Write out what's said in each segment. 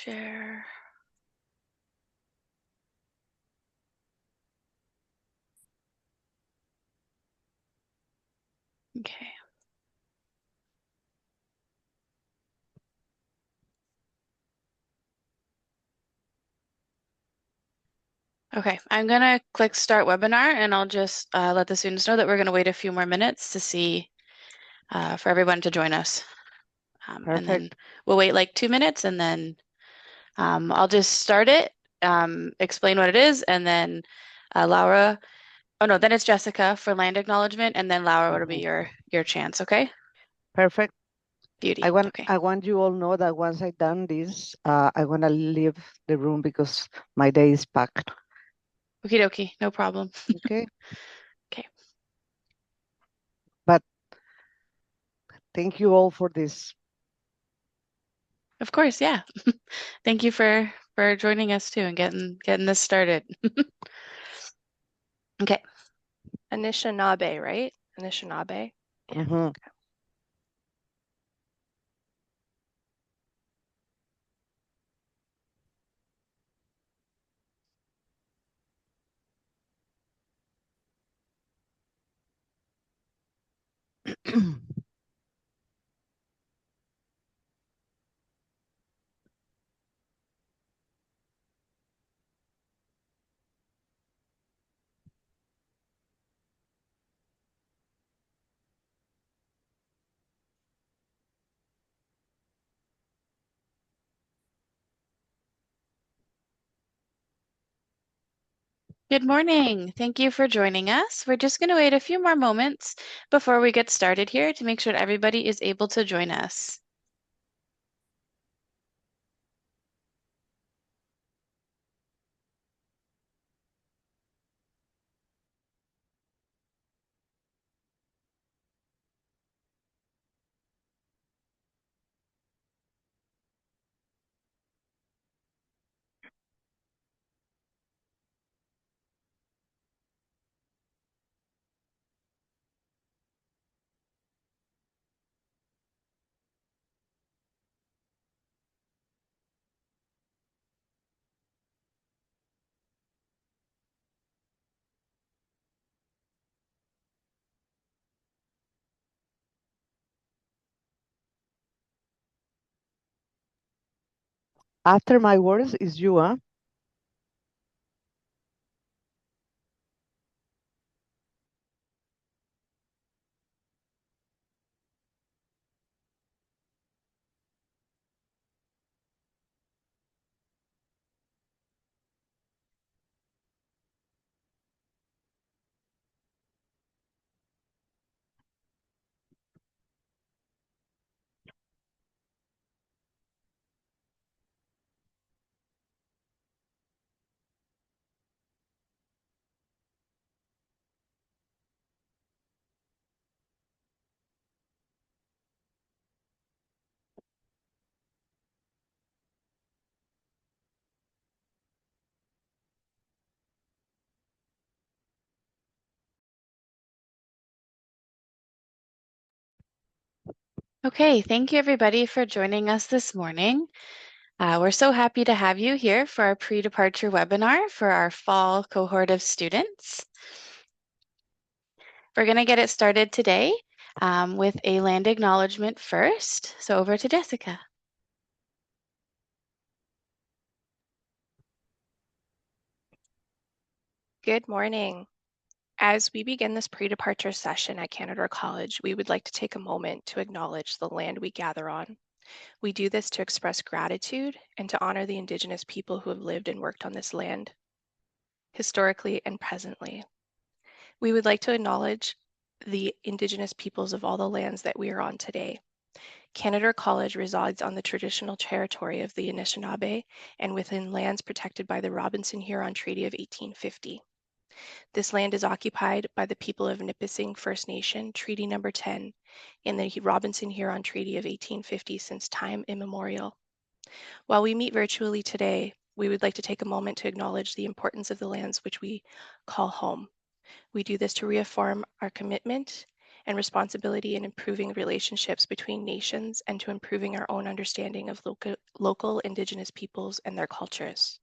Share. Okay. Okay, I'm gonna click start webinar and I'll just let the students know that we're gonna wait a few more minutes to see for everyone to join us. And Perfect. then we'll wait like 2 minutes and then I'll just start it, explain what it is, and then Laura, oh no, then it's Jessica for land acknowledgement, and then Laura, what'll be your chance, okay? Perfect. Beauty, okay. I want you all know that once I done this, I want to leave the room because my day is packed. Okie dokie, no problem. Okay. Okay. But thank you all for this. Of course, yeah. Thank you for joining us too and getting this started. Okay. Anishinaabe, right? Anishinaabe. Yeah. Mhm. Good morning. Thank you for joining us. We're just going to wait a few more moments before we get started here to make sure everybody is able to join us. After my words is you, huh? Okay, thank you everybody for joining us this morning. We're so happy to have you here for our pre-departure webinar for our fall cohort of students. We're going to get it started today with a land acknowledgement first. So over to Jessica. Good morning. As we begin this pre-departure session at Canadore College, we would like to take a moment to acknowledge the land we gather on. We do this to express gratitude and to honor the Indigenous people who have lived and worked on this land, historically and presently. We would like to acknowledge the Indigenous peoples of all the lands that we are on today. Canadore College resides on the traditional territory of the Anishinaabe and within lands protected by the Robinson-Huron Treaty of 1850. This land is occupied by the people of Nipissing First Nation, Treaty Number 10, in the Robinson-Huron Treaty of 1850 since time immemorial. While we meet virtually today, we would like to take a moment to acknowledge the importance of the lands which we call home. We do this to reaffirm our commitment and responsibility in improving relationships between nations and to improving our own understanding of local Indigenous peoples and their cultures.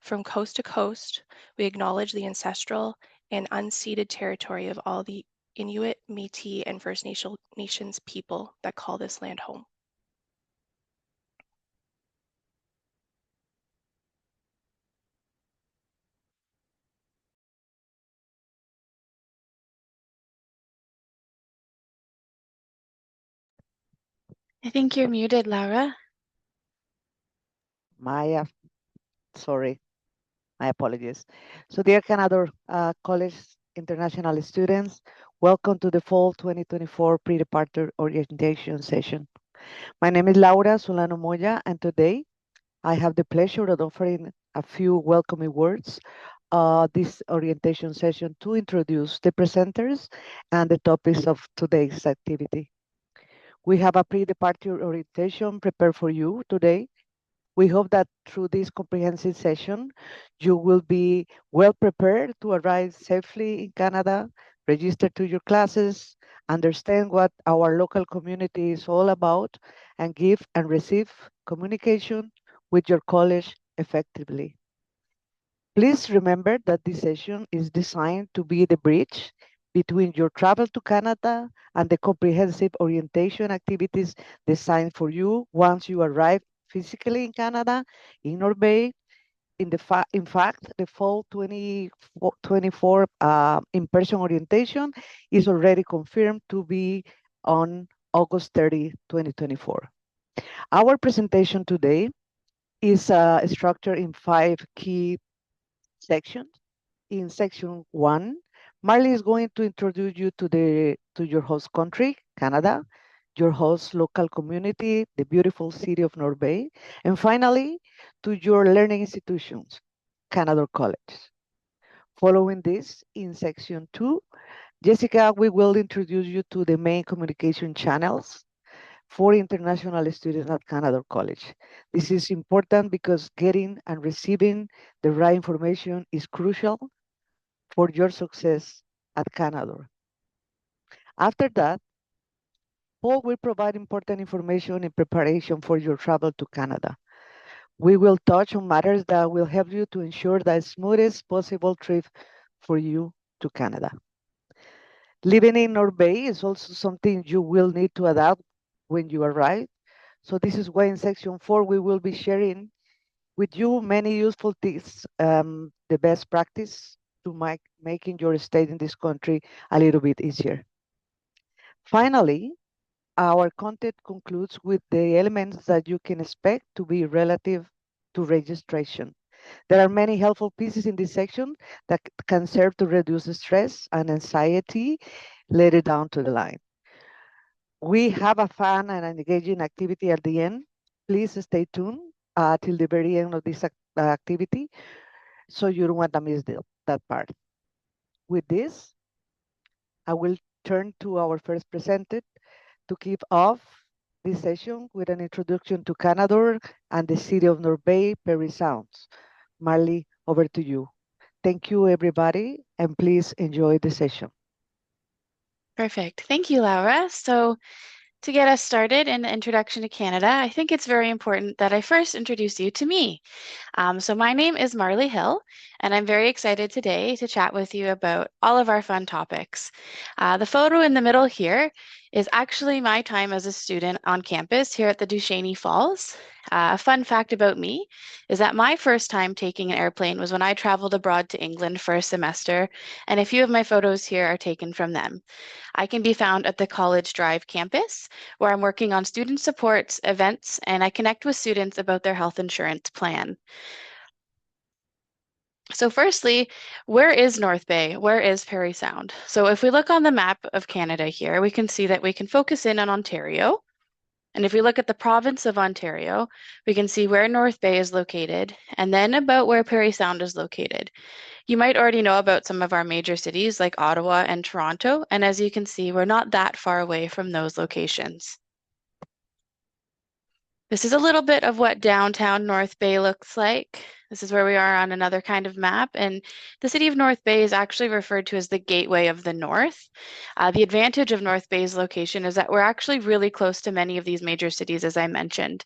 From coast to coast, we acknowledge the ancestral and unceded territory of all the Inuit, Métis, and First Nations people that call this land home. I think you're muted, Laura. Maya, sorry, my apologies. So dear Canadore College International students, welcome to the Fall 2024 Pre-Departure Orientation Session. My name is Laura Solano Moya, and today I have the pleasure of offering a few welcoming words this orientation session to introduce the presenters and the topics of today's activity. We have a pre-departure orientation prepared for you today. We hope that through this comprehensive session, you will be well prepared to arrive safely in Canada, register to your classes, understand what our local community is all about, and give and receive communication with your college effectively. Please remember that this session is designed to be the bridge between your travel to Canada and the comprehensive orientation activities designed for you once you arrive physically in Canada, in North Bay. In fact, the fall 2024 in-person orientation is already confirmed to be on August 30, 2024. Our presentation today is structured in 5 key sections. In section 1, Marley is going to introduce you to your host country, Canada, your host local community, the beautiful city of North Bay, and finally, to your learning institutions, Canadore College. Following this, in section 2, Jessica, we will introduce you to the main communication channels for international students at Canadore College. This is important because getting and receiving the right information is crucial for your success at Canadore. After that, Paul will provide important information in preparation for your travel to Canada. We will touch on matters that will help you to ensure the smoothest possible trip for you to Canada. Living in North Bay is also something you will need to adapt when you arrive. So this is why in section 4, we will be sharing with you many useful tips, the best practice to making your stay in this country a little bit easier. Finally, our content concludes with the elements that you can expect to be relative to registration. There are many helpful pieces in this section that can serve to reduce stress and anxiety later down to the line. We have a fun and engaging activity at the end. Please stay tuned till the very end of this activity so you don't want to miss that part. With this, I will turn to our first presenter to kick off this session with an introduction to Canadore and the city of North Bay, Parry Sound. Marley, over to you. Thank you, everybody, and please enjoy the session. Perfect. Thank you, Laura. So to get us started in the introduction to Canada, I think it's very important that I first introduce you to me. So my name is Marley Hill, and I'm very excited today to chat with you about all of our fun topics. The photo in the middle here is actually my time as a student on campus here at the Duchesne Falls. A fun fact about me is that my first time taking an airplane was when I traveled abroad to England for a semester, and a few of my photos here are taken from them. I can be found at the College Drive campus, where I'm working on student supports, events, and I connect with students about their health insurance plan. So firstly, where is North Bay? Where is Parry Sound? So if we look on the map of Canada here, we can see that we can focus in on Ontario. And if we look at the province of Ontario, we can see where North Bay is located and then about where Parry Sound is located. You might already know about some of our major cities like Ottawa and Toronto. And as you can see, we're not that far away from those locations. This is a little bit of what downtown North Bay looks like. This is where we are on another kind of map. And the city of North Bay is actually referred to as the Gateway of the North. The advantage of North Bay's location is that we're actually really close to many of these major cities, as I mentioned.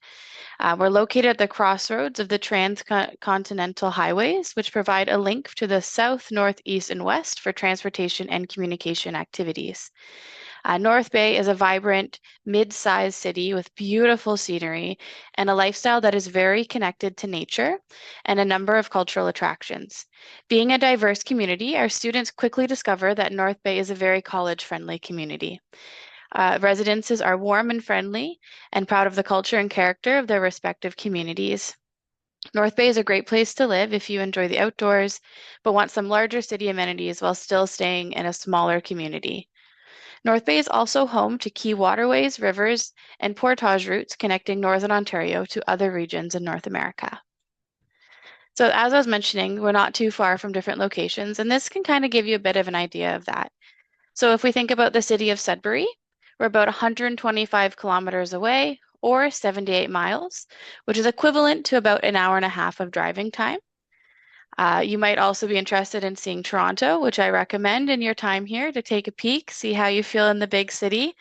We're located at the crossroads of the transcontinental highways, which provide a link to the south, north, east, and west for transportation and communication activities. North Bay is a vibrant, mid-sized city with beautiful scenery and a lifestyle that is very connected to nature and a number of cultural attractions. Being a diverse community, our students quickly discover that North Bay is a very college-friendly community. Residences are warm and friendly and proud of the culture and character of their respective communities. North Bay is a great place to live if you enjoy the outdoors, but want some larger city amenities while still staying in a smaller community. North Bay is also home to key waterways, rivers, and portage routes connecting Northern Ontario to other regions in North America. So as I was mentioning, we're not too far from different locations, and this can kind of give you a bit of an idea of that. So if we think about the city of Sudbury, we're about 125 kilometers away, or 78 miles, which is equivalent to about an hour and a half of driving time. You might also be interested in seeing Toronto, which I recommend in your time here to take a peek, see how you feel in the big city,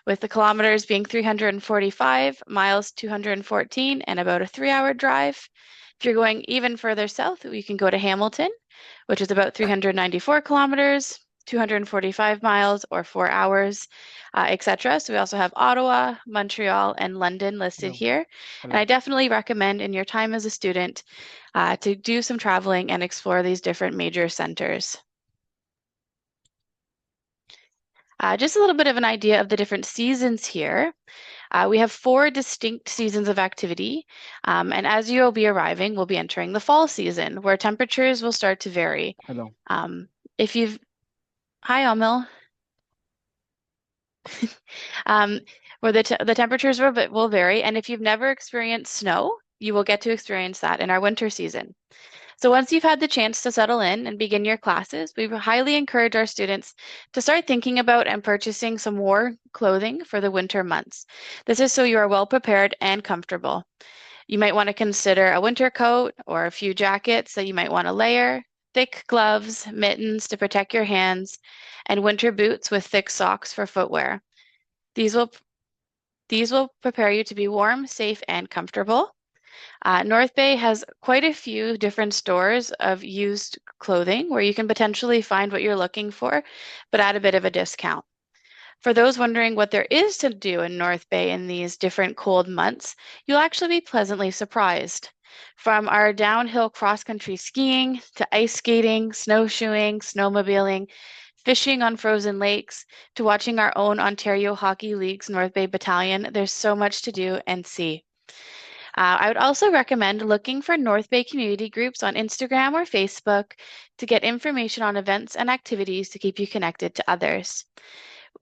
with the kilometers being 345, miles 214, and about a 3-hour drive. If you're going even further south, you can go to Hamilton, which is about 394 kilometers, 245 miles or 4 hours, etc. So we also have Ottawa, Montreal, and London listed here. And I definitely recommend in your time as a student to do some traveling and explore these different major centers. Just a little bit of an idea of the different seasons here. We have 4 distinct seasons of activity, and as you'll be arriving, we'll be entering the fall season, where temperatures will start to vary. Hello. If you've Hi, Amil. Where the temperatures will vary, and if you've never experienced snow, you will get to experience that in our winter season. So once you've had the chance to settle in and begin your classes, we highly encourage our students to start thinking about and purchasing some warm clothing for the winter months. This is so you are well prepared and comfortable. You might want to consider a winter coat or a few jackets that you might want to layer, thick gloves, mittens to protect your hands, and winter boots with thick socks for footwear. These will prepare you to be warm, safe, and comfortable. North Bay has quite a few different stores of used clothing where you can potentially find what you're looking for, but at a bit of a discount. For those wondering what there is to do in North Bay in these different cold months, you'll actually be pleasantly surprised. From our downhill cross-country skiing to ice skating, snowshoeing, snowmobiling, fishing on frozen lakes, to watching our own Ontario Hockey League's North Bay Battalion, there's so much to do and see. I would also recommend looking for North Bay community groups on Instagram or Facebook to get information on events and activities to keep you connected to others.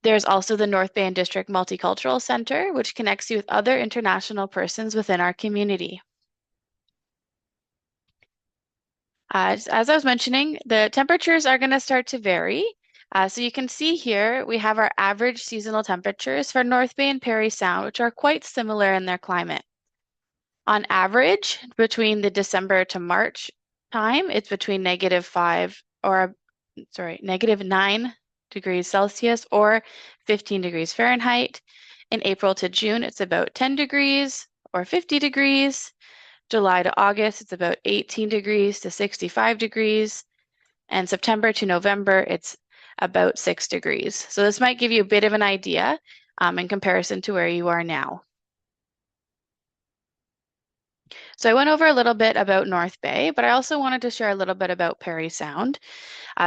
There's also the North Bay and District Multicultural Center, which connects you with other international persons within our community. As I was mentioning, the temperatures are going to start to vary. So you can see here, we have our average seasonal temperatures for North Bay and Parry Sound, which are quite similar in their climate. On average, between the December to March time, it's between -9 degrees Celsius or 15 degrees Fahrenheit. In April to June, it's about 10 degrees or 50 degrees. July to August, it's about 18 degrees to 65 degrees. And September to November, it's about 6 degrees. So this might give you a bit of an idea in comparison to where you are now. So I went over a little bit about North Bay, but I also wanted to share a little bit about Parry Sound.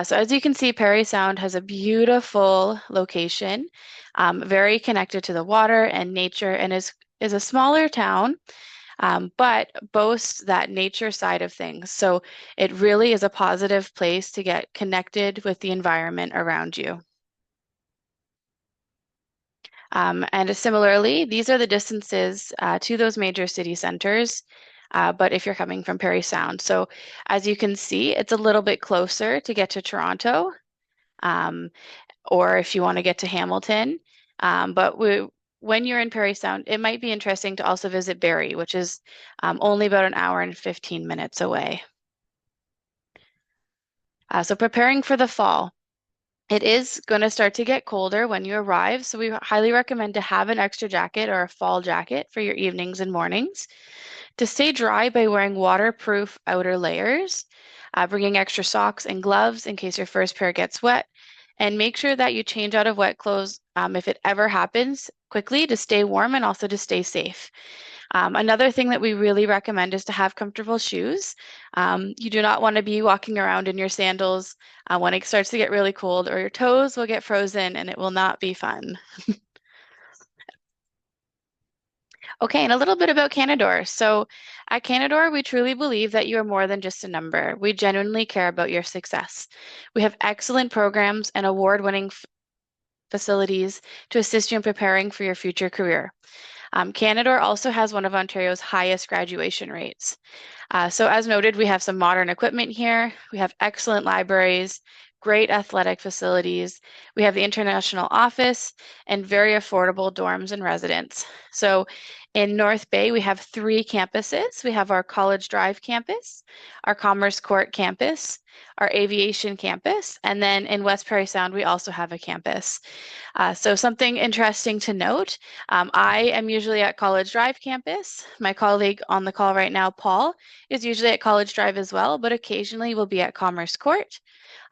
So as you can see, Parry Sound has a beautiful location, very connected to the water and nature, and is a smaller town, but boasts that nature side of things. So it really is a positive place to get connected with the environment around you. And similarly, these are the distances to those major city centers, but if you're coming from Parry Sound. So as you can see, it's a little bit closer to get to Toronto, or if you want to get to Hamilton. But when you're in Parry Sound, it might be interesting to also visit Barrie, which is only about an hour and 15 minutes away. So preparing for the fall. It is going to start to get colder when you arrive, so we highly recommend to have an extra jacket or a fall jacket for your evenings and mornings. To stay dry by wearing waterproof outer layers, bringing extra socks and gloves in case your first pair gets wet, and make sure that you change out of wet clothes if it ever happens quickly to stay warm and also to stay safe. Another thing that we really recommend is to have comfortable shoes. You do not want to be walking around in your sandals when it starts to get really cold, or your toes will get frozen and it will not be fun. Okay, and a little bit about Canadore. So at Canadore, we truly believe that you are more than just a number. We genuinely care about your success. We have excellent programs and award-winning facilities to assist you in preparing for your future career. Canadore also has one of Ontario's highest graduation rates. So as noted, we have some modern equipment here. We have excellent libraries, great athletic facilities. We have the international office and very affordable dorms and residents. So in North Bay, we have 3 campuses. We have our College Drive campus, our Commerce Court campus, our Aviation campus, and then in West Parry Sound, we also have a campus. So something interesting to note, I am usually at College Drive campus. My colleague on the call right now, Paul, is usually at College Drive as well, but occasionally will be at Commerce Court.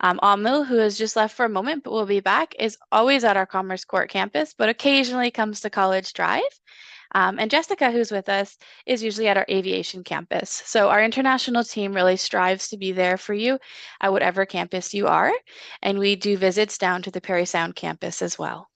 Amul, who has just left for a moment but will be back, is always at our Commerce Court campus, but occasionally comes to College Drive. And Jessica, who's with us, is usually at our aviation campus. So our international team really strives to be there for you at whatever campus you are. And we do visits down to the Parry Sound campus as well.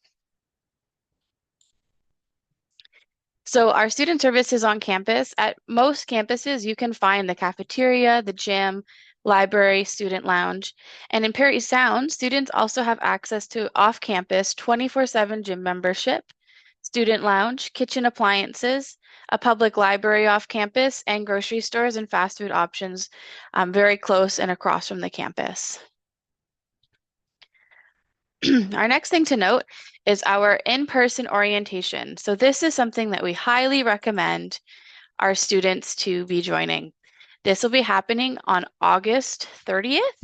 So our student services on campus, at most campuses, you can find the cafeteria, the gym, library, student lounge. And in Parry Sound, students also have access to off-campus 24/7 gym membership, student lounge, kitchen appliances, a public library off campus, and grocery stores and fast food options very close and across from the campus. Our next thing to note is our in-person orientation. So this is something that we highly recommend our students to be joining. This will be happening on August 30th,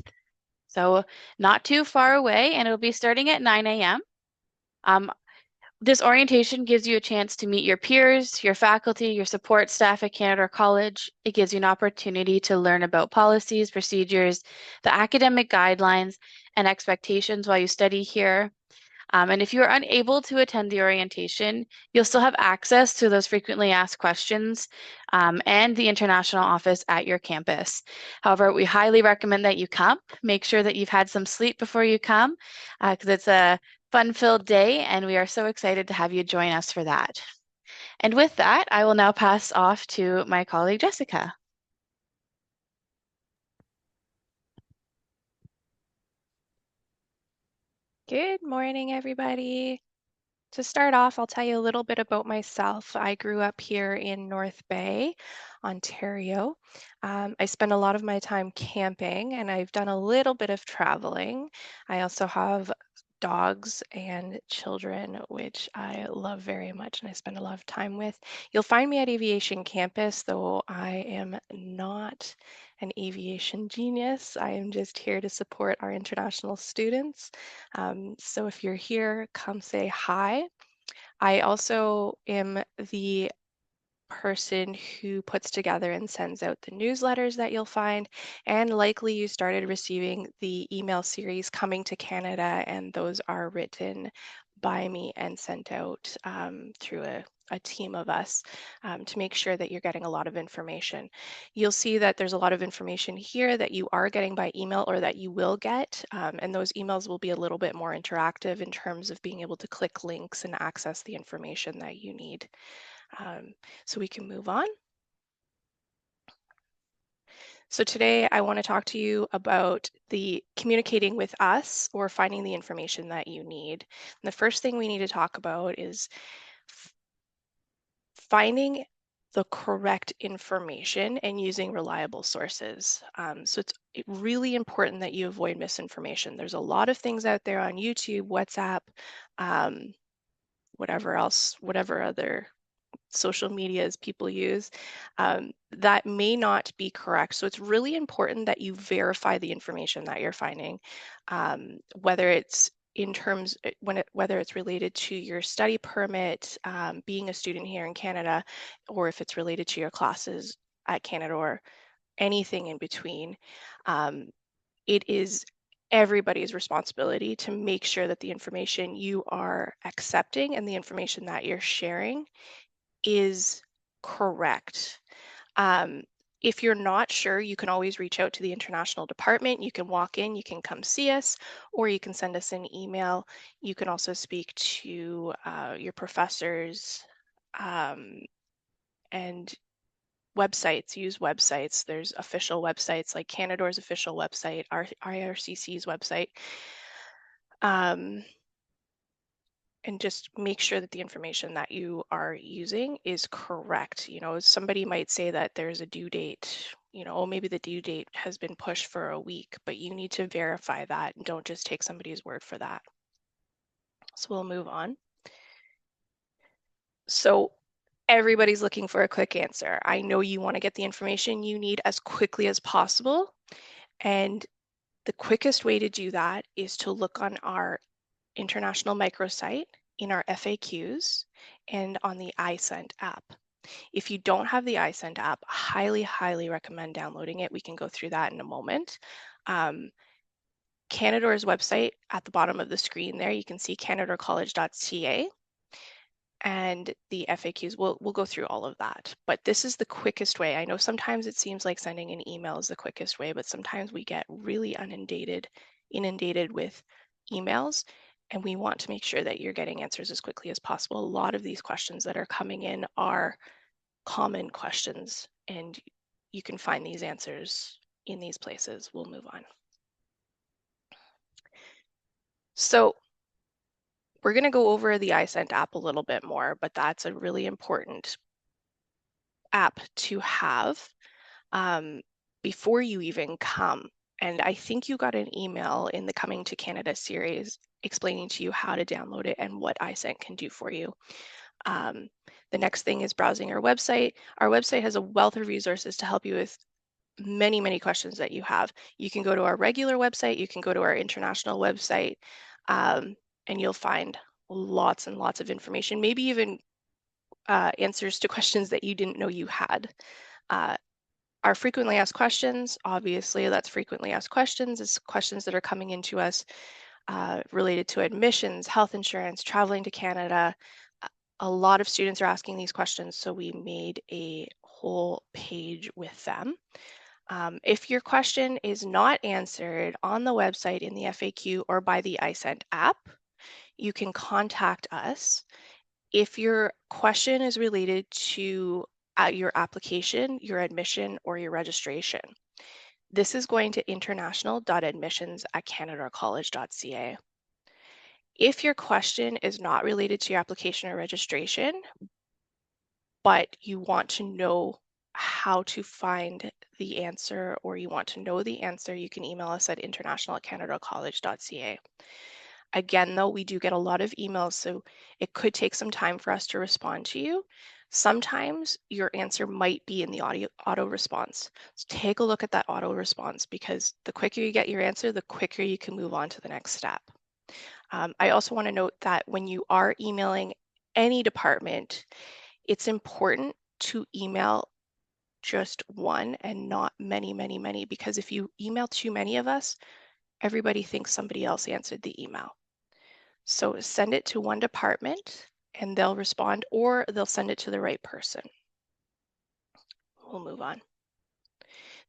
so not too far away, and it'll be starting at 9 a.m. This orientation gives you a chance to meet your peers, your faculty, your support staff at Canadore College. It gives you an opportunity to learn about policies, procedures, the academic guidelines, and expectations while you study here. And if you're unable to attend the orientation, you'll still have access to those frequently asked questions and the international office at your campus. However, we highly recommend that you come. Make sure that you've had some sleep before you come because it's a fun-filled day and we are so excited to have you join us for that. And with that, I will now pass off to my colleague, Jessica. Good morning, everybody. To start off, I'll tell you a little bit about myself. I grew up here in North Bay, Ontario. I spend a lot of my time camping and I've done a little bit of traveling. I also have dogs and children, which I love very much and I spend a lot of time with. You'll find me at Aviation Campus, though I am not an aviation genius. I am just here to support our international students. So if you're here, come say hi. I also am the person who puts together and sends out the newsletters that you'll find, and likely you started receiving the email series Coming to Canada, and those are written by me and sent out through a team of us to make sure that you're getting a lot of information. You'll see that there's a lot of information here that you are getting by email or that you will get, and those emails will be a little bit more interactive in terms of being able to click links and access the information that you need. So we can move on. So today I want to talk to you about the communicating with us or finding the information that you need. And the first thing we need to talk about is finding the correct information and using reliable sources. So it's really important that you avoid misinformation. There's a lot of things out there on YouTube, WhatsApp, whatever else, whatever other social medias people use, that may not be correct. So it's really important that you verify the information that you're finding, whether it's in terms whether it's related to your study permit, being a student here in Canada, or if it's related to your classes at Canadore, anything in between. It is everybody's responsibility to make sure that the information you are accepting and the information that you're sharing is correct. Um, if you're not sure, you can always reach out to the international department. You can walk in, you can come see us, or you can send us an email. You can also speak to your professors, and websites, use websites. There's official websites like Canadore's official website, IRCC's website. And just make sure that the information that you are using is correct. You know, somebody might say that there's a due date, you know, oh, maybe the due date has been pushed for a week, but you need to verify that and don't just take somebody's word for that. So we'll move on. So everybody's looking for a quick answer. I know you want to get the information you need as quickly as possible. And the quickest way to do that is to look on our international microsite, in our FAQs, and on the iSend app. If you don't have the iSend app, highly, highly recommend downloading it. We can go through that in a moment. Canadore's website, at the bottom of the screen there, you can see canadorecollege.ca, and the FAQs, we'll go through all of that. But this is the quickest way. I know sometimes it seems like sending an email is the quickest way, but sometimes we get really inundated with emails, and we want to make sure that you're getting answers as quickly as possible. A lot of these questions that are coming in are common questions, and you can find these answers in these places. We'll move on. So we're going to go over the iSend app a little bit more, but that's a really important app to have before you even come. And I think you got an email in the Coming to Canada series explaining to you how to download it and what iSend can do for you. The next thing is browsing our website. Our website has a wealth of resources to help you with many, many questions that you have. You can go to our regular website, you can go to our international website, and you'll find lots and lots of information, maybe even answers to questions that you didn't know you had. Our frequently asked questions, obviously that's frequently asked questions. It's questions that are coming into us related to admissions, health insurance, traveling to Canada. A lot of students are asking these questions, so we made a whole page with them. If your question is not answered on the website, in the FAQ, or by the iSend app, you can contact us. If your question is related to your application, your admission, or your registration, this is going to international.admissions@canadorecollege.ca. If your question is not related to your application or registration, but you want to know how to find the answer, or you want to know the answer, you can email us at international@canadorecollege.ca. Again, though, we do get a lot of emails, so it could take some time for us to respond to you. Sometimes your answer might be in the auto response. So take a look at that auto response, because the quicker you get your answer, the quicker you can move on to the next step. I also want to note that when you are emailing any department, it's important to email just one and not many, many, many, because if you email too many of us, everybody thinks somebody else answered the email. So send it to one department and they'll respond, or they'll send it to the right person. We'll move on.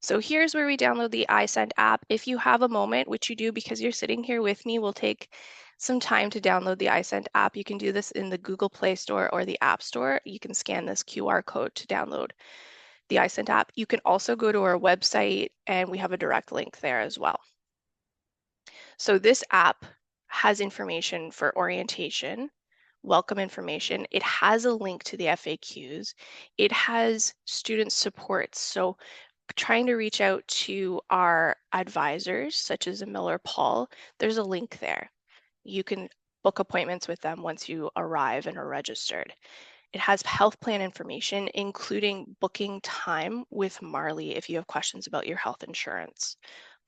So here's where we download the iSend app. If you have a moment, which you do because you're sitting here with me, we'll take some time to download the iSend app. You can do this in the Google Play Store or the App Store. You can scan this QR code to download the iSend app. You can also go to our website, and we have a direct link there as well. So this app has information for orientation, welcome information. It has a link to the FAQs. It has student support. So trying to reach out to our advisors, such as Miller Paul, there's a link there. You can book appointments with them once you arrive and are registered. It has health plan information, including booking time with Marley if you have questions about your health insurance.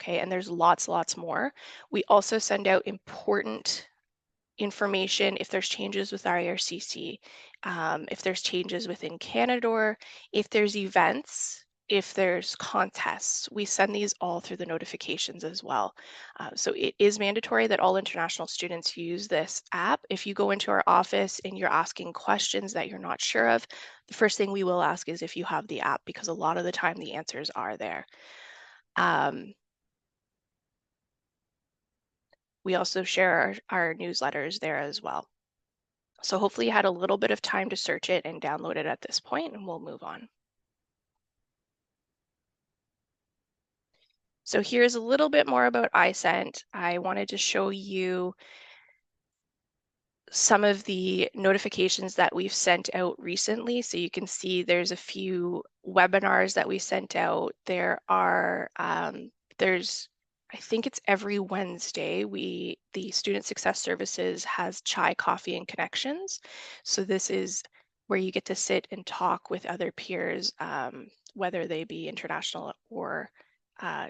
Okay, and there's lots more. We also send out important information if there's changes with IRCC, if there's changes within Canadore, if there's events, if there's contests. We send these all through the notifications as well. So it is mandatory that all international students use this app. If you go into our office and you're asking questions that you're not sure of, the first thing we will ask is if you have the app, because a lot of the time the answers are there. We also share our newsletters there as well. So hopefully you had a little bit of time to search it and download it at this point, and we'll move on. So here's a little bit more about iSent. I wanted to show you some of the notifications that we've sent out recently. So you can see there's a few webinars that we sent out. There are, I think it's every Wednesday, the Student Success Services has chai, coffee, and connections. So this is where you get to sit and talk with other peers, whether they be international or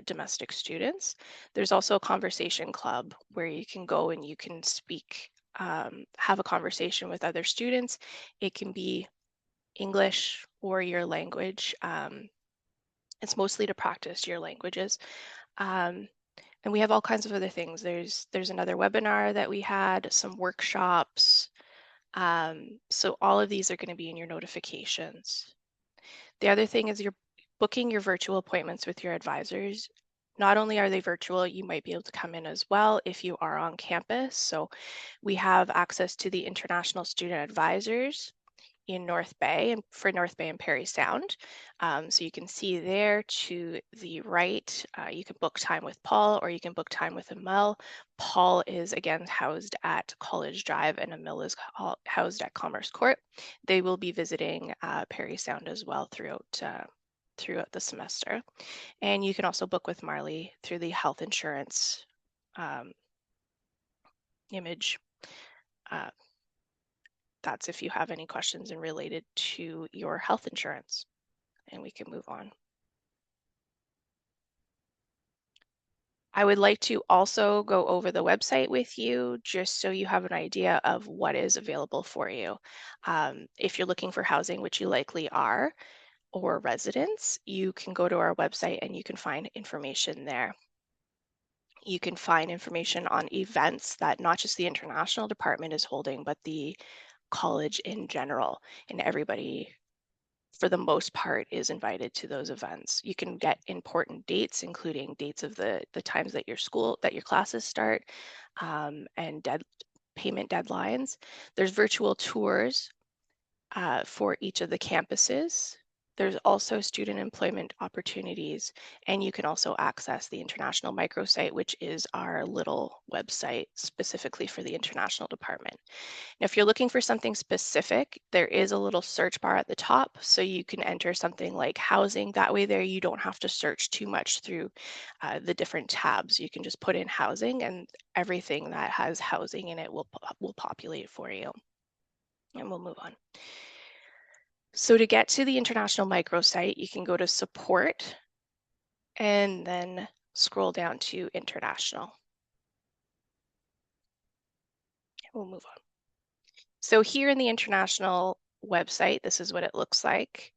domestic students. There's also a conversation club where you can go and you can speak, have a conversation with other students. It can be English or your language. It's mostly to practice your languages. And we have all kinds of other things. There's another webinar that we had, some workshops. So all of these are going to be in your notifications. The other thing is you're booking your virtual appointments with your advisors. Not only are they virtual, you might be able to come in as well if you are on campus. So we have access to the international student advisors in North Bay and for North Bay and Parry Sound. So you can see there to the right, you can book time with Paul or you can book time with Emil. Paul is again housed at College Drive and Emil is housed at Commerce Court. They will be visiting Parry Sound as well throughout the semester. And you can also book with Marley through the health insurance image. That's if you have any questions and related to your health insurance. And we can move on. I would like to also go over the website with you just so you have an idea of what is available for you. If you're looking for housing, which you likely are, or residence, you can go to our website and you can find information there. You can find information on events that not just the international department is holding, but the college in general, and everybody for the most part is invited to those events. You can get important dates, including dates of the times that your classes start, and payment deadlines. There's virtual tours for each of the campuses. There's also student employment opportunities, and you can also access the international microsite, which is our little website specifically for the international department. Now, if you're looking for something specific, there is a little search bar at the top, so you can enter something like housing. That way there you don't have to search too much through the different tabs. You can just put in housing and everything that has housing in it will populate for you. And we'll move on. So to get to the international microsite, you can go to support and then scroll down to international. We'll move on. So here in the international website, this is what it looks like.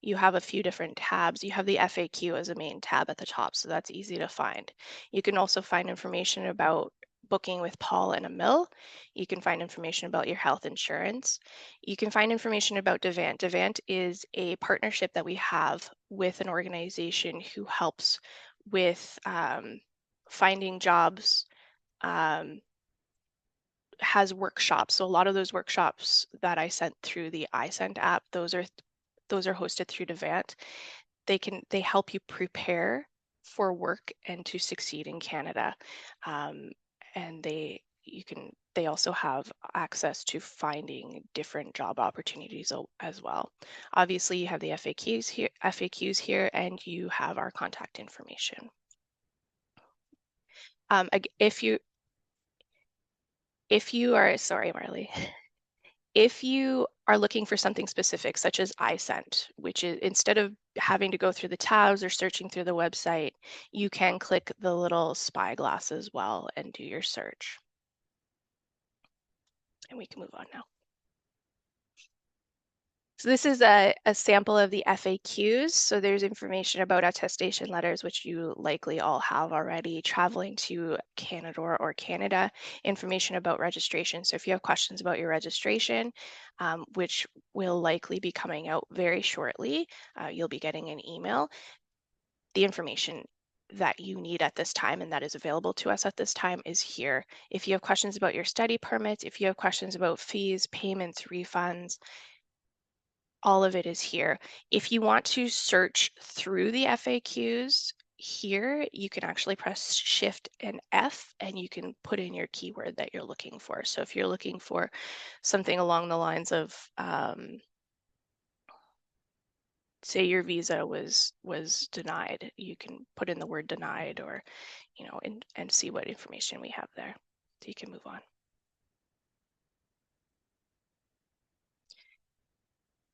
You have a few different tabs. You have the FAQ as a main tab at the top, so that's easy to find. You can also find information about booking with Paul and Emil. You can find information about your health insurance. You can find information about Devant. Devant is a partnership that we have with an organization who helps with finding jobs, has workshops. So a lot of those workshops that I sent through the iSent app, those are hosted through Devant. They help you prepare for work and to succeed in Canada. And they also have access to finding different job opportunities as well. Obviously, you have the FAQs here, and you have our contact information. If you are, sorry, Marley. If you are looking for something specific, such as iSent, which is instead of having to go through the tabs or searching through the website, you can click the little spyglass as well and do your search. And we can move on now. So this is a sample of the FAQs. So there's information about attestation letters, which you likely all have already, traveling to Canadore or Canada, information about registration. So if you have questions about your registration, which will likely be coming out very shortly, you'll be getting an email. The information that you need at this time and that is available to us at this time is here. If you have questions about your study permit, if you have questions about fees, payments, refunds, all of it is here. If you want to search through the FAQs here, you can actually press Shift and F and you can put in your keyword that you're looking for. So if you're looking for something along the lines of, say your visa was denied, you can put in the word denied or, and see what information we have there. So you can move on.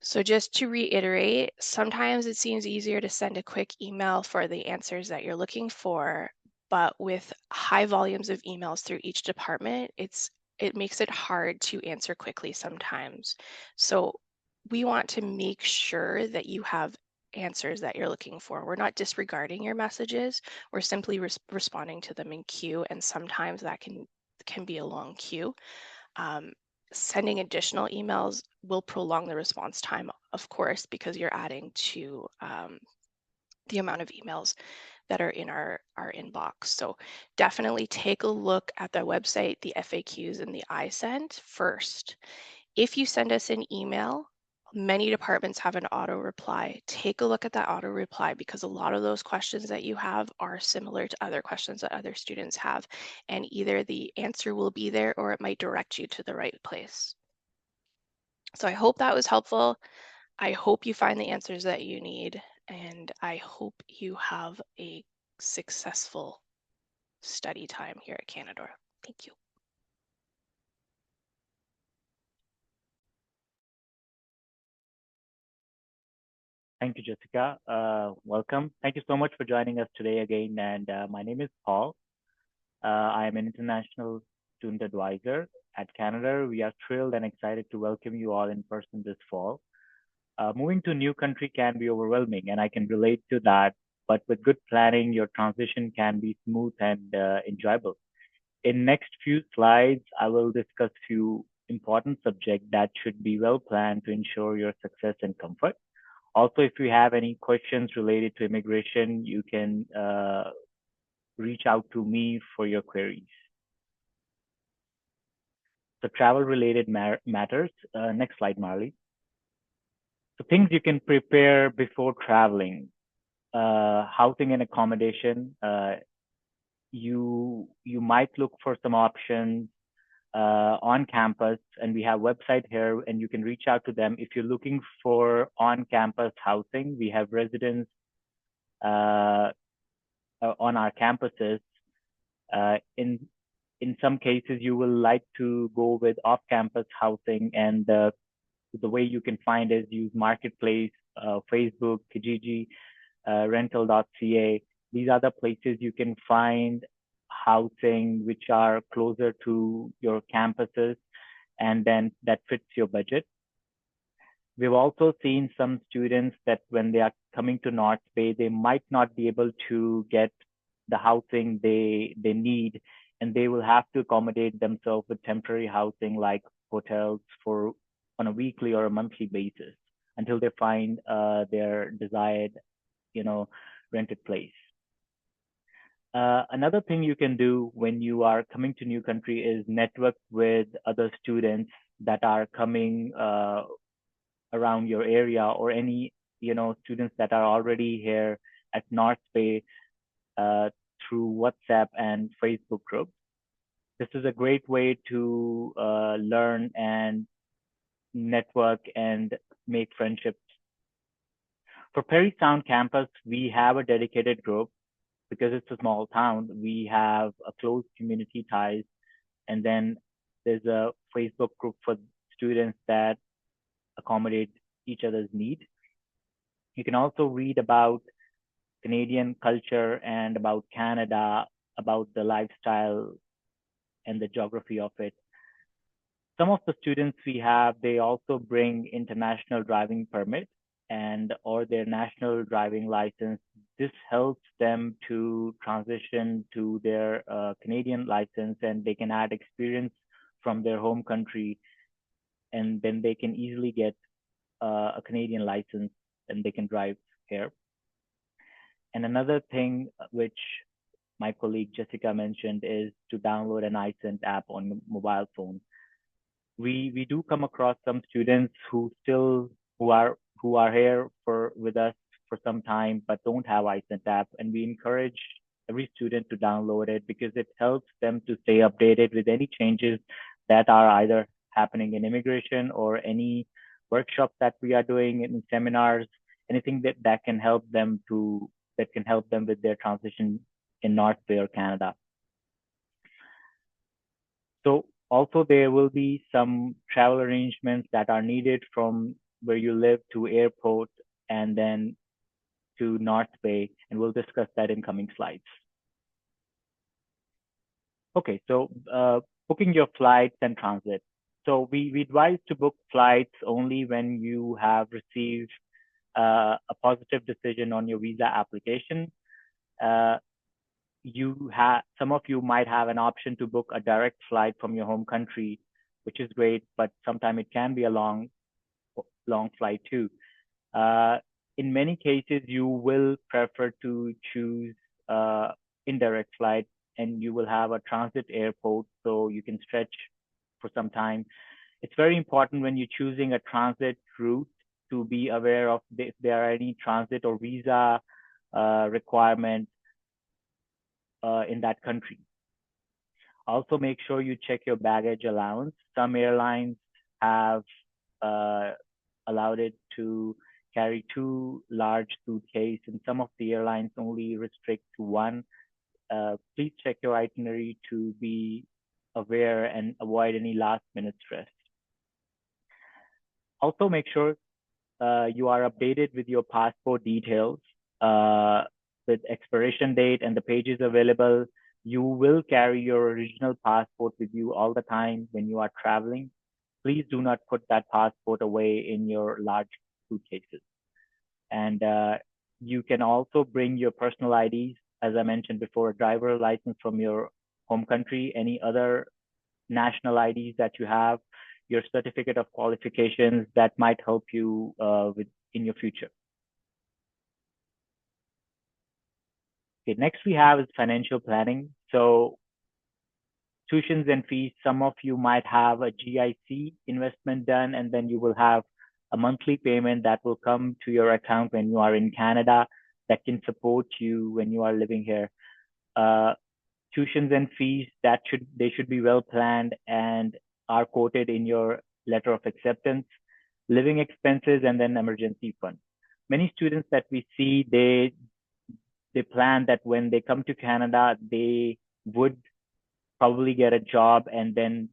So just to reiterate, sometimes it seems easier to send a quick email for the answers that you're looking for, but with high volumes of emails through each department, it makes it hard to answer quickly sometimes. So we want to make sure that you have answers that you're looking for. We're not disregarding your messages, we're simply responding to them in queue, and sometimes that can be a long queue. Sending additional emails will prolong the response time, of course, because you're adding to the amount of emails that are in our inbox. So definitely take a look at the website, the FAQs, and the iSend first. If you send us an email, many departments have an auto reply. Take a look at that auto reply because a lot of those questions that you have are similar to other questions that other students have. And either the answer will be there or it might direct you to the right place. So I hope that was helpful. I hope you find the answers that you need, and I hope you have a successful study time here at Canadore. Thank you. Thank you, Jessica. Welcome. Thank you so much for joining us today again. And my name is Paul. I am an international student advisor at Canadore. We are thrilled and excited to welcome you all in person this fall. Moving to a new country can be overwhelming, and I can relate to that. But with good planning, your transition can be smooth and enjoyable. In next few slides, I will discuss few important subjects that should be well planned to ensure your success and comfort. Also, if you have any questions related to immigration, you can reach out to me for your queries. So travel related matters. Next slide, Marley. So things you can prepare before traveling. Housing and accommodation. You might look for some options on campus, and we have website here, and you can reach out to them. If you're looking for on-campus housing, we have residents on our campuses. In some cases, you will like to go with off-campus housing, and the way you can find is use Marketplace, Facebook, Kijiji, rental.ca. These are the places you can find housing which are closer to your campuses and then that fits your budget. We've also seen some students that when they are coming to North Bay, they might not be able to get the housing they need, and they will have to accommodate themselves with temporary housing like hotels for on a weekly or a monthly basis until they find their desired, rented place. Another thing you can do when you are coming to new country is network with other students that are coming around your area or any students that are already here at North Bay through WhatsApp and Facebook groups. This is a great way to learn and network and make friendships. For Parry Sound campus, we have a dedicated group because it's a small town. We have a close community ties, and then There's a Facebook group for students that accommodate each other's need. You can also read about Canadian culture and about Canada, about the lifestyle and the geography of it. Some of the students we have, they also bring international driving permit and or their national driving license. This helps them to transition to their Canadian license, and they can add experience from their home country, and then they can easily get a Canadian license and they can drive here. And another thing which my colleague Jessica mentioned is to download an iSent app on your mobile phone. We do come across some students who are here with us for some time but don't have iSent app, and we encourage every student to download it because it helps them to stay updated with any changes that are either happening in immigration or any workshops that we are doing in seminars, anything that can help them with their transition in North Bay or Canada. So also there will be some travel arrangements that are needed from where you live to airport and then to North Bay, and we'll discuss that in coming slides. Okay, so booking your flights and transit. So we advise to book flights only when you have received a positive decision on your visa application. Some of you might have an option to book a direct flight from your home country, which is great, but sometimes it can be a long flight too. In many cases, you will prefer to choose indirect flight, and you will have a transit airport so you can stretch for some time. It's very important when you're choosing a transit route to be aware of if there are any transit or visa requirements in that country. Also, make sure you check your baggage allowance. Some airlines have allowed it to carry 2 large suitcases, and some of the airlines only restrict to 1. Please check your itinerary to be aware and avoid any last-minute stress. Also, make sure you are updated with your passport details with expiration date and the pages available. You will carry your original passport with you all the time when you are traveling. Please do not put that passport away in your large suitcases. And you can also bring your personal IDs, as I mentioned before, a driver license from your home country, any other national IDs that you have, your certificate of qualifications that might help you in your future. Okay, next we have is financial planning. So tuitions and fees, some of you might have a GIC investment done, and then you will have a monthly payment that will come to your account when you are in Canada that can support you when you are living here. Tuitions and fees they should be well planned and are quoted in your letter of acceptance. Living expenses and then emergency fund. Many students that we see, they plan that when they come to Canada, they would probably get a job and then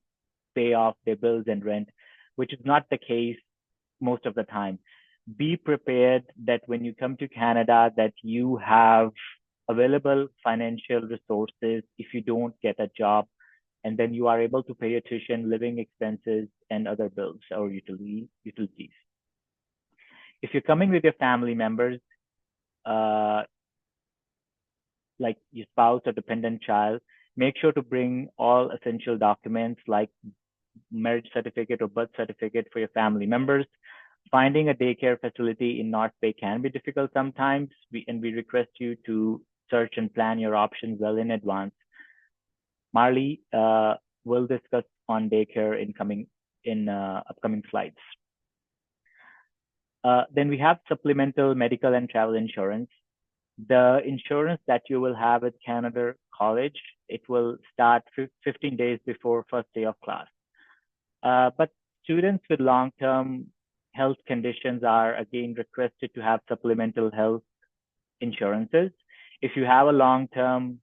pay off their bills and rent, which is not the case most of the time. Be prepared that when you come to Canada that you have available financial resources if you don't get a job, and then you are able to pay your tuition, living expenses, and other bills or utilities. If you're coming with your family members, like your spouse or dependent child, make sure to bring all essential documents like marriage certificate or birth certificate for your family members. Finding a daycare facility in North Bay can be difficult sometimes, and we request you to search and plan your options well in advance. Marley will discuss on daycare in upcoming slides. Then we have supplemental medical and travel insurance. The insurance that you will have at Canadore College, it will start 15 days before first day of class. But students with long-term health conditions are again requested to have supplemental health insurances. If you have a long-term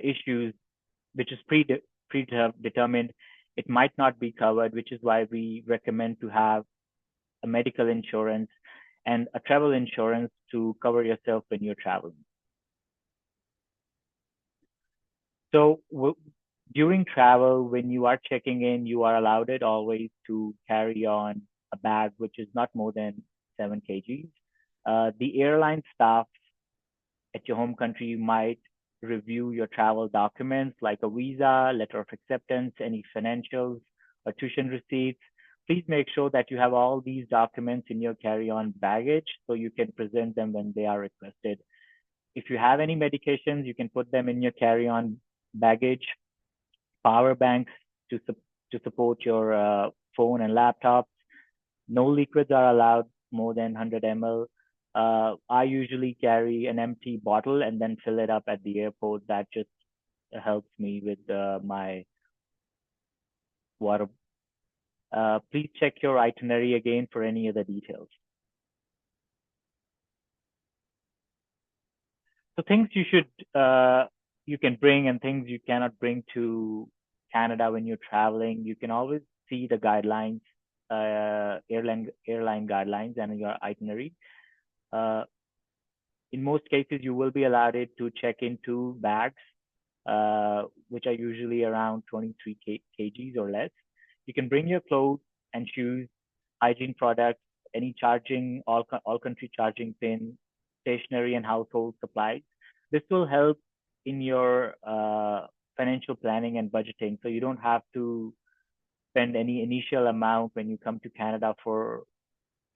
issues, which is predetermined, it might not be covered, which is why we recommend to have a medical insurance and a travel insurance to cover yourself when you're traveling. So during travel, when you are checking in, you are allowed it always to carry on a bag which is not more than 7 kgs. The airline staff at your home country might review your travel documents like a visa, letter of acceptance, any financials, or tuition receipts. Please make sure that you have all these documents in your carry-on baggage so you can present them when they are requested. If you have any medications, you can put them in your carry-on baggage, power banks to support your phone and laptops. No liquids are allowed more than 100 ml. I usually carry an empty bottle and then fill it up at the airport. That just helps me with my water. Please check your itinerary again for any other details. So things you can bring and things you cannot bring to Canada when you're traveling. You can always see the guidelines, airline guidelines and your itinerary. In most cases, you will be allowed it to check in 2 bags, which are usually around 23 kgs or less. You can bring your clothes and shoes, hygiene products, any charging, all country charging pin, stationery and household supplies. This will help in your financial planning and budgeting. So you don't have to spend any initial amount when you come to Canada for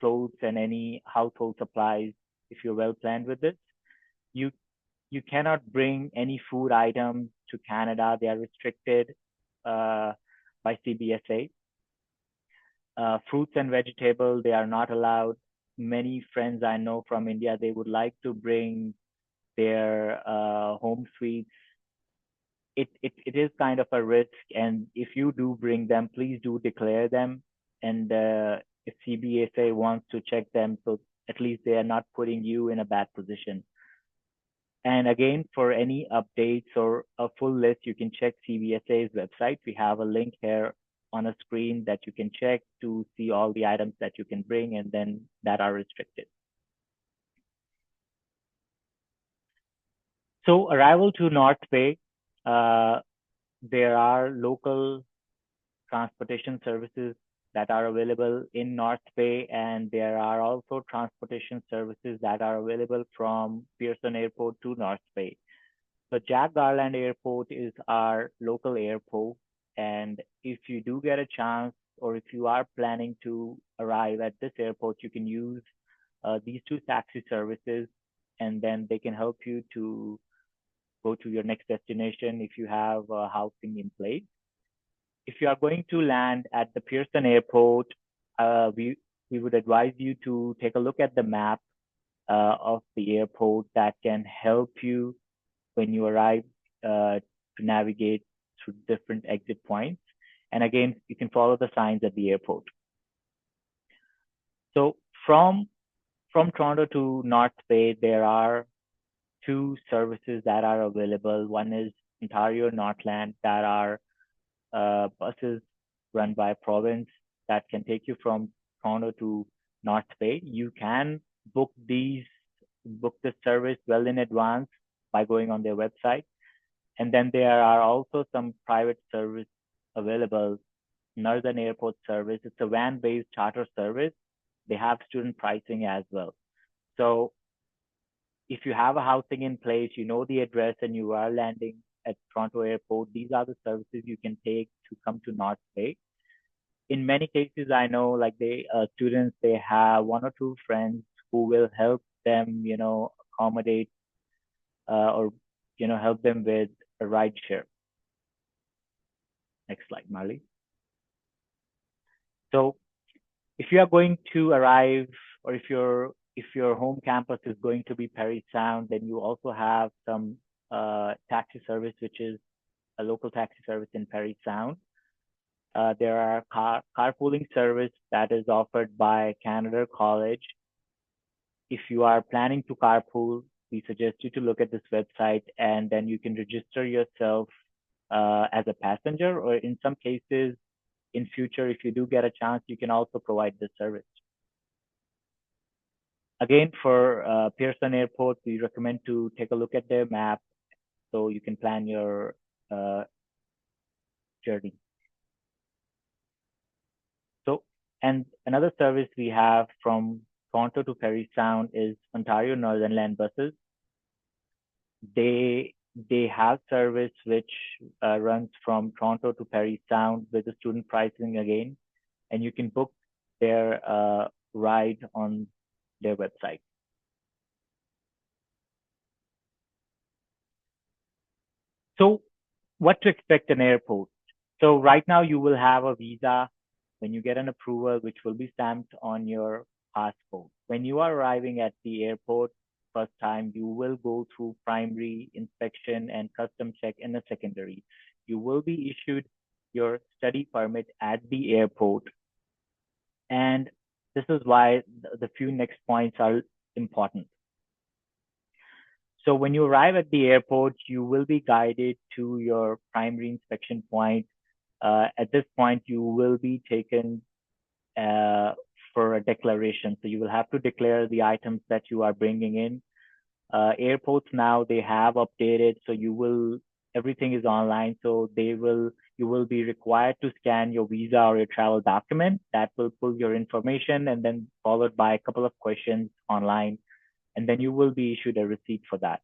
clothes and any household supplies if you're well planned with this. You cannot bring any food items to Canada. They are restricted by CBSA. Fruits and vegetables, they are not allowed. Many friends I know from India, they would like to bring their home sweets. It is kind of a risk, and if you do bring them, please do declare them. And if CBSA wants to check them, so at least they are not putting you in a bad position. And again, for any updates or a full list, you can check CBSA's website. We have a link here on a screen that you can check to see all the items that you can bring and then that are restricted. So arrival to North Bay, there are local transportation services that are available in North Bay, and there are also transportation services that are available from Pearson Airport to North Bay. So Jack Garland Airport is our local airport, and if you do get a chance or if you are planning to arrive at this airport, you can use these 2 taxi services, and then they can help you to go to your next destination if you have housing in place. If you are going to land at the Pearson Airport, we would advise you to take a look at the map of the airport that can help you when you arrive to navigate through different exit points. And again, you can follow the signs at the airport. So from Toronto to North Bay, there are 2 services that are available. One is Ontario Northland, that are buses run by province that can take you from Toronto to North Bay. You can book this service well in advance by going on their website. And then there are also some private service available. Northern Airport service, it's a van-based charter service. They have student pricing as well. So if you have a housing in place, you know the address, and you are landing at Toronto Airport, these are the services you can take to come to North Bay. In many cases, I know like students, they have 1 or 2 friends who will help them, accommodate or, help them with a ride share. Next slide, Marley. So if you are going to arrive, or if your home campus is going to be Parry Sound, then you also have some taxi service, which is a local taxi service in Parry Sound. There are carpooling service that is offered by Canadore College. If you are planning to carpool, we suggest you to look at this website, and then you can register yourself as a passenger, or in some cases, in future, if you do get a chance, you can also provide this service. Again, for Pearson Airport, we recommend to take a look at their map so you can plan your journey. So, and another service we have from Toronto to Parry Sound is Ontario Northern Land buses. They have service which runs from Toronto to Parry Sound with the student pricing again, and you can book their ride on their website. So what to expect in airport? So right now you will have a visa when you get an approval, which will be stamped on your passport. When you are arriving at the airport first time, you will go through primary inspection and custom check in a secondary. You will be issued your study permit at the airport. And this is why the few next points are important. So when you arrive at the airport, you will be guided to your primary inspection point. At this point, you will be taken for a declaration. So you will have to declare the items that you are bringing in. Airports now, they have updated, so everything is online. So you will be required to scan your visa or your travel document. That will pull your information, and then followed by a couple of questions online. And then you will be issued a receipt for that.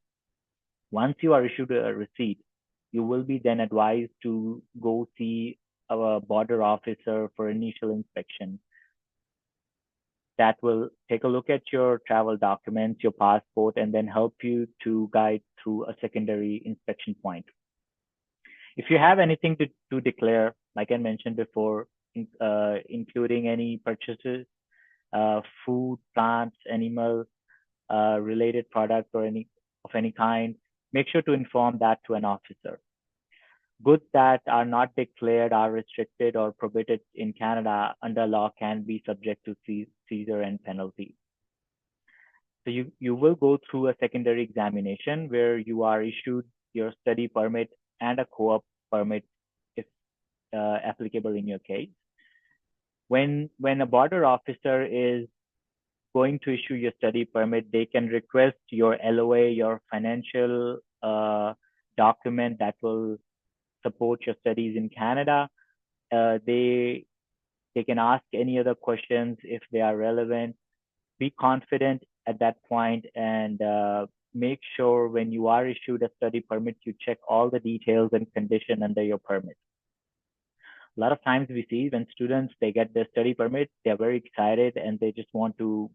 Once you are issued a receipt, you will be then advised to go see a border officer for initial inspection. That will take a look at your travel documents, your passport, and then help you to guide through a secondary inspection point. If you have anything to declare, like I mentioned before, including any purchases, food, plants, animal related products or of any kind, make sure to inform that to an officer. Goods that are not declared are restricted or prohibited in Canada under law can be subject to seizure and penalty. So you will go through a secondary examination where you are issued your study permit and a co-op permit if applicable in your case. When a border officer is going to issue your study permit, they can request your LOA, your financial document that will support your studies in Canada. They can ask any other questions if they are relevant. Be confident at that point and make sure when you are issued a study permit, you check all the details and condition under your permit. A lot of times we see when students, they get their study permit, they're very excited and they just want to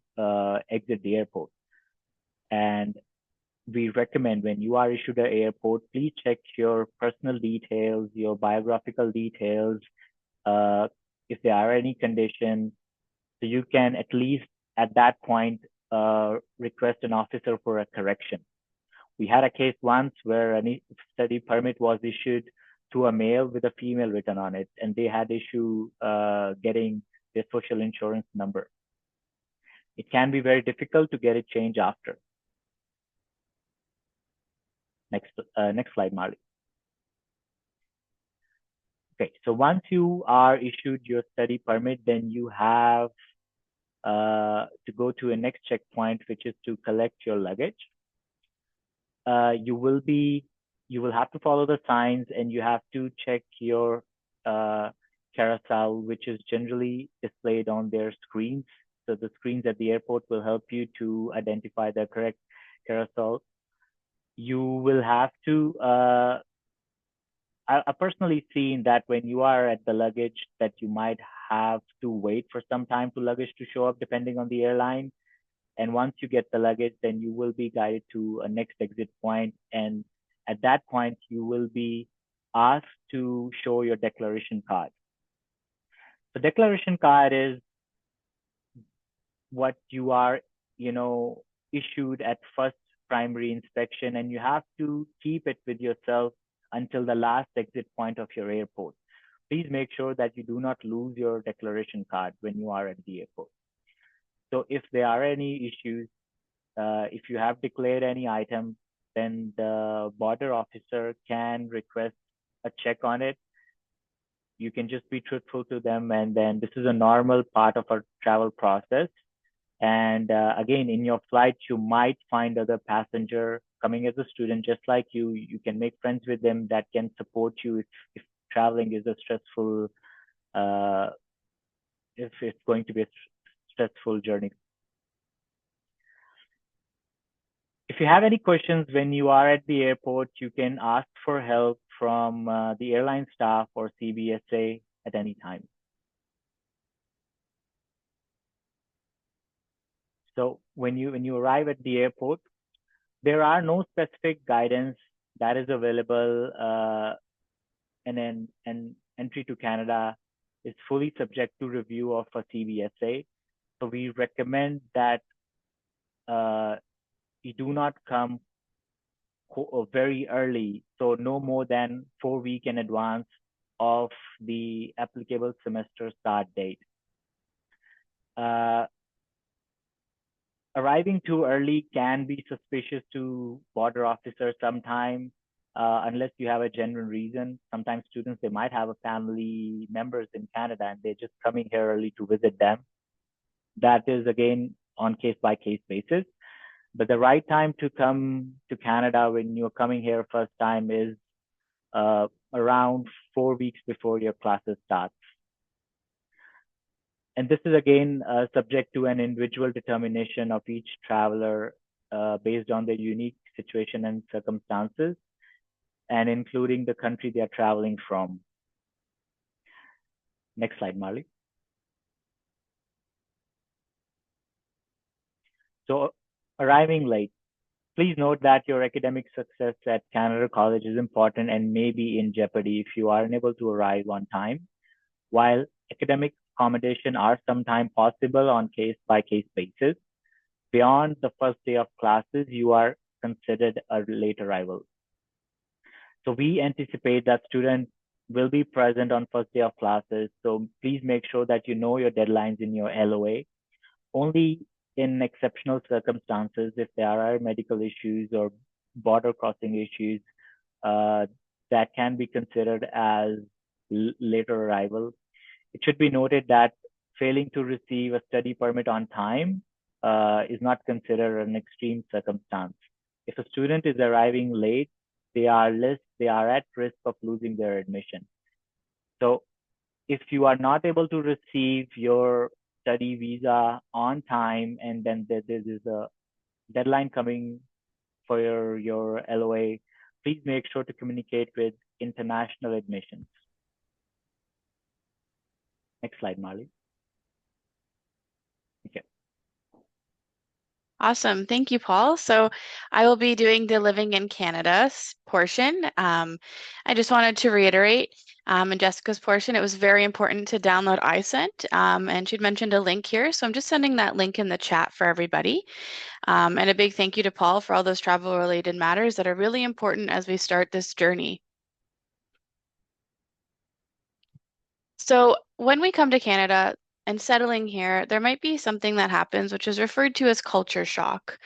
exit the airport. And we recommend when you are issued an airport, please check your personal details, your biographical details, if there are any conditions, so you can at least at that point request an officer for a correction. We had a case once where a study permit was issued to a male with a female written on it, and they had issue getting their social insurance number. It can be very difficult to get it changed after. Next slide, Marley. Okay, so once you are issued your study permit, then you have to go to a next checkpoint, which is to collect your luggage. You will have to follow the signs and you have to check your carousel, which is generally displayed on their screens. So the screens at the airport will help you to identify the correct carousel. You will have to, I personally seen that when you are at the luggage that you might have to wait for some time for luggage to show up depending on the airline. And once you get the luggage, then you will be guided to a next exit point. And at that point, you will be asked to show your declaration card. The declaration card is what you are, issued at first primary inspection, and you have to keep it with yourself until the last exit point of your airport. Please make sure that you do not lose your declaration card when you are at the airport. So if there are any issues, if you have declared any item, then the border officer can request a check on it. you can just be truthful to them, and then this is a normal part of our travel process. And again, in your flight, you might find other passenger coming as a student, just like you. You can make friends with them that can support you if traveling is a stressful, uh, if it's going to be a stressful journey. If you have any questions when you are at the airport, you can ask for help from the airline staff or CBSA at any time. So when you arrive at the airport, there are no specific guidance that is available, and then an entry to Canada is fully subject to review of a CBSA. So we recommend that you do not come very early, so no more than 4 weeks in advance of the applicable semester start date. Arriving too early can be suspicious to border officers sometimes, unless you have a genuine reason. Sometimes students, they might have a family members in Canada and they're just coming here early to visit them. That is again on case by case basis. But the right time to come to Canada when you're coming here first time is around 4 weeks before your classes start. And this is again subject to an individual determination of each traveler based on their unique situation and circumstances, and including the country they are traveling from. Next slide, Marley. So arriving late. Please note that your academic success at Canadore College is important and may be in jeopardy if you are unable to arrive on time. While academic accommodation are sometimes possible on case-by-case basis, beyond the first day of classes, you are considered a late arrival. So we anticipate that students will be present on first day of classes. So please make sure that you know your deadlines in your LOA. Only in exceptional circumstances, if there are medical issues or border crossing issues, that can be considered as later arrival. It should be noted that failing to receive a study permit on time is not considered an extreme circumstance. If a student is arriving late, they are at risk of losing their admission. So if you are not able to receive your study visa on time, and then there is a deadline coming for your LOA, please make sure to communicate with international admissions. Next slide, Marley. Okay. Awesome. Thank you, Paul. So I will be doing the Living in Canada portion. I just wanted to reiterate, in Jessica's portion, it was very important to download iSent, and she'd mentioned a link here. So I'm just sending that link in the chat for everybody. And a big thank you to Paul for all those travel-related matters that are really important as we start this journey. So when we come to Canada and settling here, there might be something that happens which is referred to as culture shock.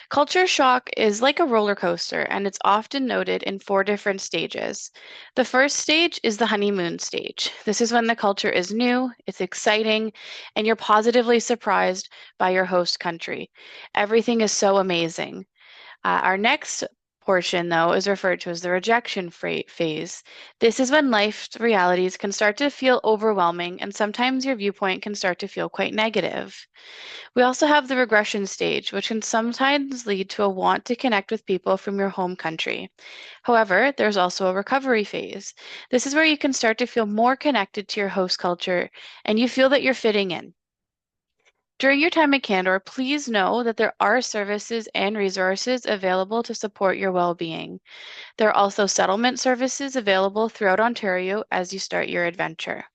Culture shock is like a roller coaster, and it's often noted in 4 different stages. The first stage is the honeymoon stage. This is when the culture is new, it's exciting, and you're positively surprised by your host country. Everything is so amazing. Our next portion, though, is referred to as the rejection phase. This is when life's realities can start to feel overwhelming, and sometimes your viewpoint can start to feel quite negative. We also have the regression stage, which can sometimes lead to a want to connect with people from your home country. However, there's also a recovery phase. This is where you can start to feel more connected to your host culture and you feel that you're fitting in. During your time at Canadore, please know that there are services and resources available to support your well-being. There are also settlement services available throughout Ontario as you start your adventure.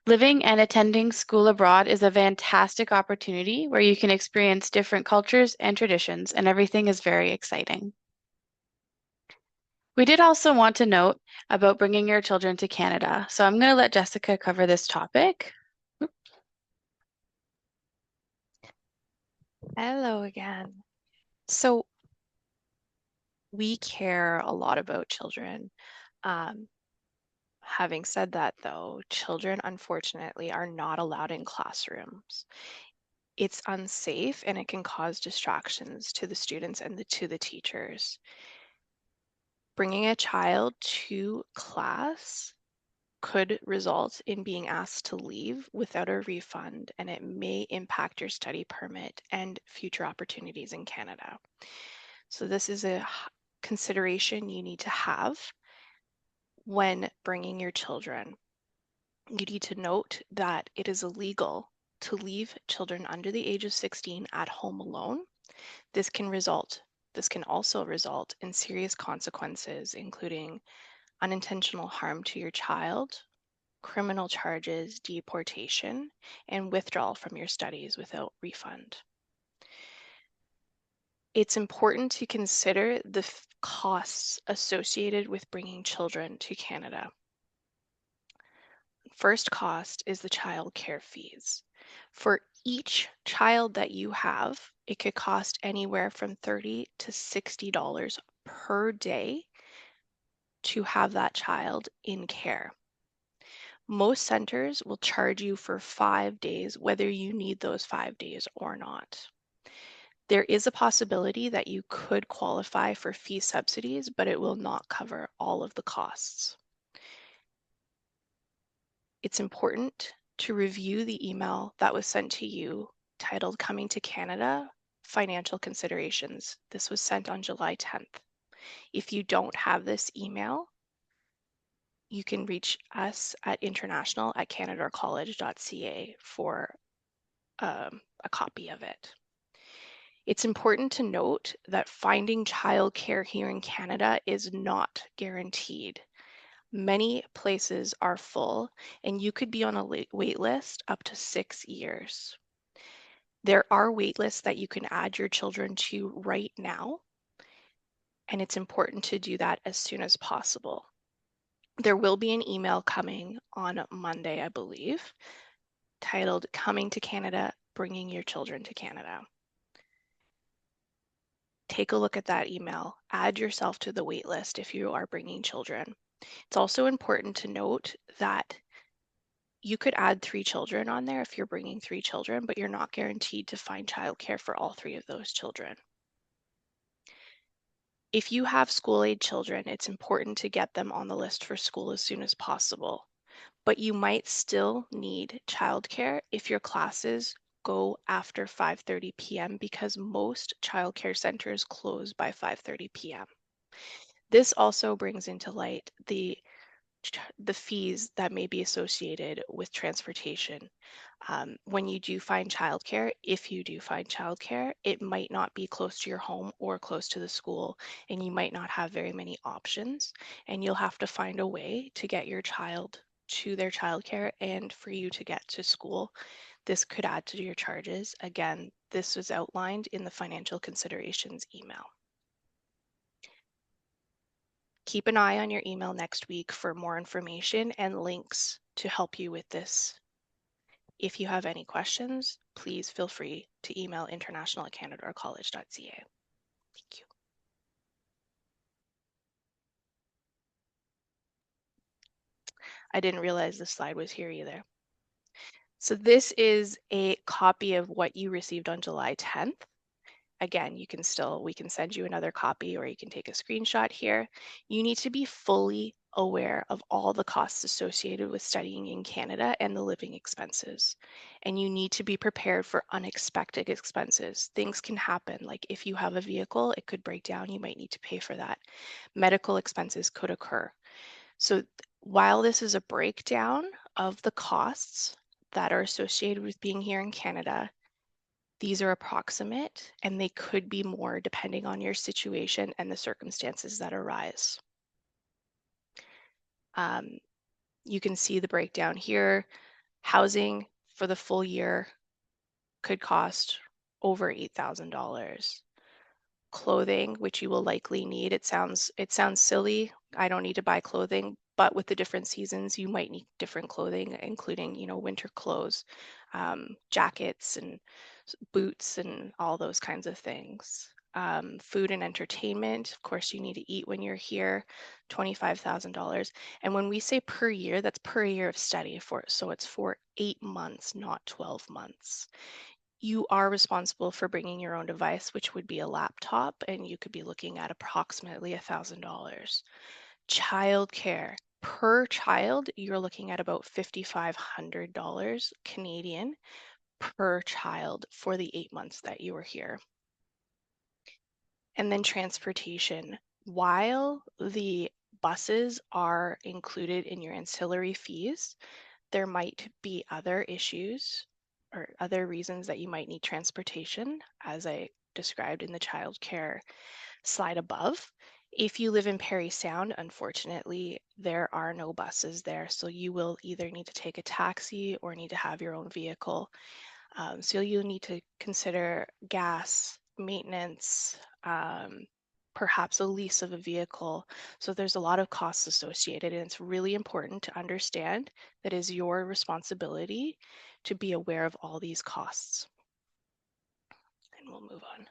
Living and attending school abroad is a fantastic opportunity where you can experience different cultures and traditions, and everything is very exciting. We did also want to note about bringing your children to Canada, so I'm going to let Jessica cover this topic. Hello again. So we care a lot about children. Having said that, though, children unfortunately are not allowed in classrooms. It's unsafe and it can cause distractions to the students and to the teachers. Bringing a child to class could result in being asked to leave without a refund, and it may impact your study permit and future opportunities in Canada. So this is a consideration you need to have when bringing your children. You need to note that it is illegal to leave children under the age of 16 at home alone. This can also result in serious consequences, including unintentional harm to your child, criminal charges, deportation, and withdrawal from your studies without refund. It's important to consider the costs associated with bringing children to Canada. First cost is the child care fees. For each child that you have, it could cost anywhere from $30 to $60 per day to have that child in care. Most centers will charge you for 5 days, whether you need those 5 days or not. There is a possibility that you could qualify for fee subsidies, but it will not cover all of the costs. It's important to review the email that was sent to you titled Coming to Canada, Financial Considerations. This was sent on July 10th. If you don't have this email, you can reach us at international@canadorecollege.ca for a copy of it. It's important to note that finding childcare here in Canada is not guaranteed. Many places are full, and you could be on a wait list up to 6 years. There are wait lists that you can add your children to right now, and it's important to do that as soon as possible. There will be an email coming on Monday, I believe, titled Coming to Canada, Bringing Your Children to Canada. Take a look at that email. Add yourself to the wait list if you are bringing children. It's also important to note that you could add 3 children on there if you're bringing 3 children, but you're not guaranteed to find childcare for all 3 of those children. If you have school-age children, it's important to get them on the list for school as soon as possible. But you might still need childcare if your classes go after 5:30 p.m. because most childcare centers close by 5:30 p.m. This also brings into light the fees that may be associated with transportation. When you do find childcare, if you do find childcare, it might not be close to your home or close to the school, and you might not have very many options, and you'll have to find a way to get your child to their childcare and for you to get to school. This could add to your charges. Again, this was outlined in the financial considerations email. Keep an eye on your email next week for more information and links to help you with this. If you have any questions, please feel free to email international@canadorecollege.ca. Thank you. I didn't realize this slide was here either. So this is a copy of what you received on July 10th. Again, we can send you another copy, or you can take a screenshot here. You need to be fully aware of all the costs associated with studying in Canada and the living expenses. And you need to be prepared for unexpected expenses. Things can happen, like if you have a vehicle, it could break down, you might need to pay for that. Medical expenses could occur. So while this is a breakdown of the costs that are associated with being here in Canada, these are approximate, and they could be more depending on your situation and the circumstances that arise. You can see the breakdown here. Housing for the full year could cost over $8,000. Clothing, which you will likely need. It sounds silly. I don't need to buy clothing, but with the different seasons, you might need different clothing, including, winter clothes, jackets and boots and all those kinds of things. food and entertainment. Of course, you need to eat when you're here, $25,000. And when we say per year, that's per year of study so it's for 8 months, not 12 months. You are responsible for bringing your own device, which would be a laptop, and you could be looking at approximately $1,000. Childcare, per child, you're looking at about $5,500 Canadian per child for the 8 months that you were here. And then transportation. While the buses are included in your ancillary fees, there might be other issues or other reasons that you might need transportation, as I described in the childcare slide above. If you live in Parry Sound, unfortunately, there are no buses there, so you will either need to take a taxi or need to have your own vehicle. So you'll need to consider gas, maintenance, perhaps a lease of a vehicle. So there's a lot of costs associated, and it's really important to understand that it is your responsibility to be aware of all these costs. And we'll move on.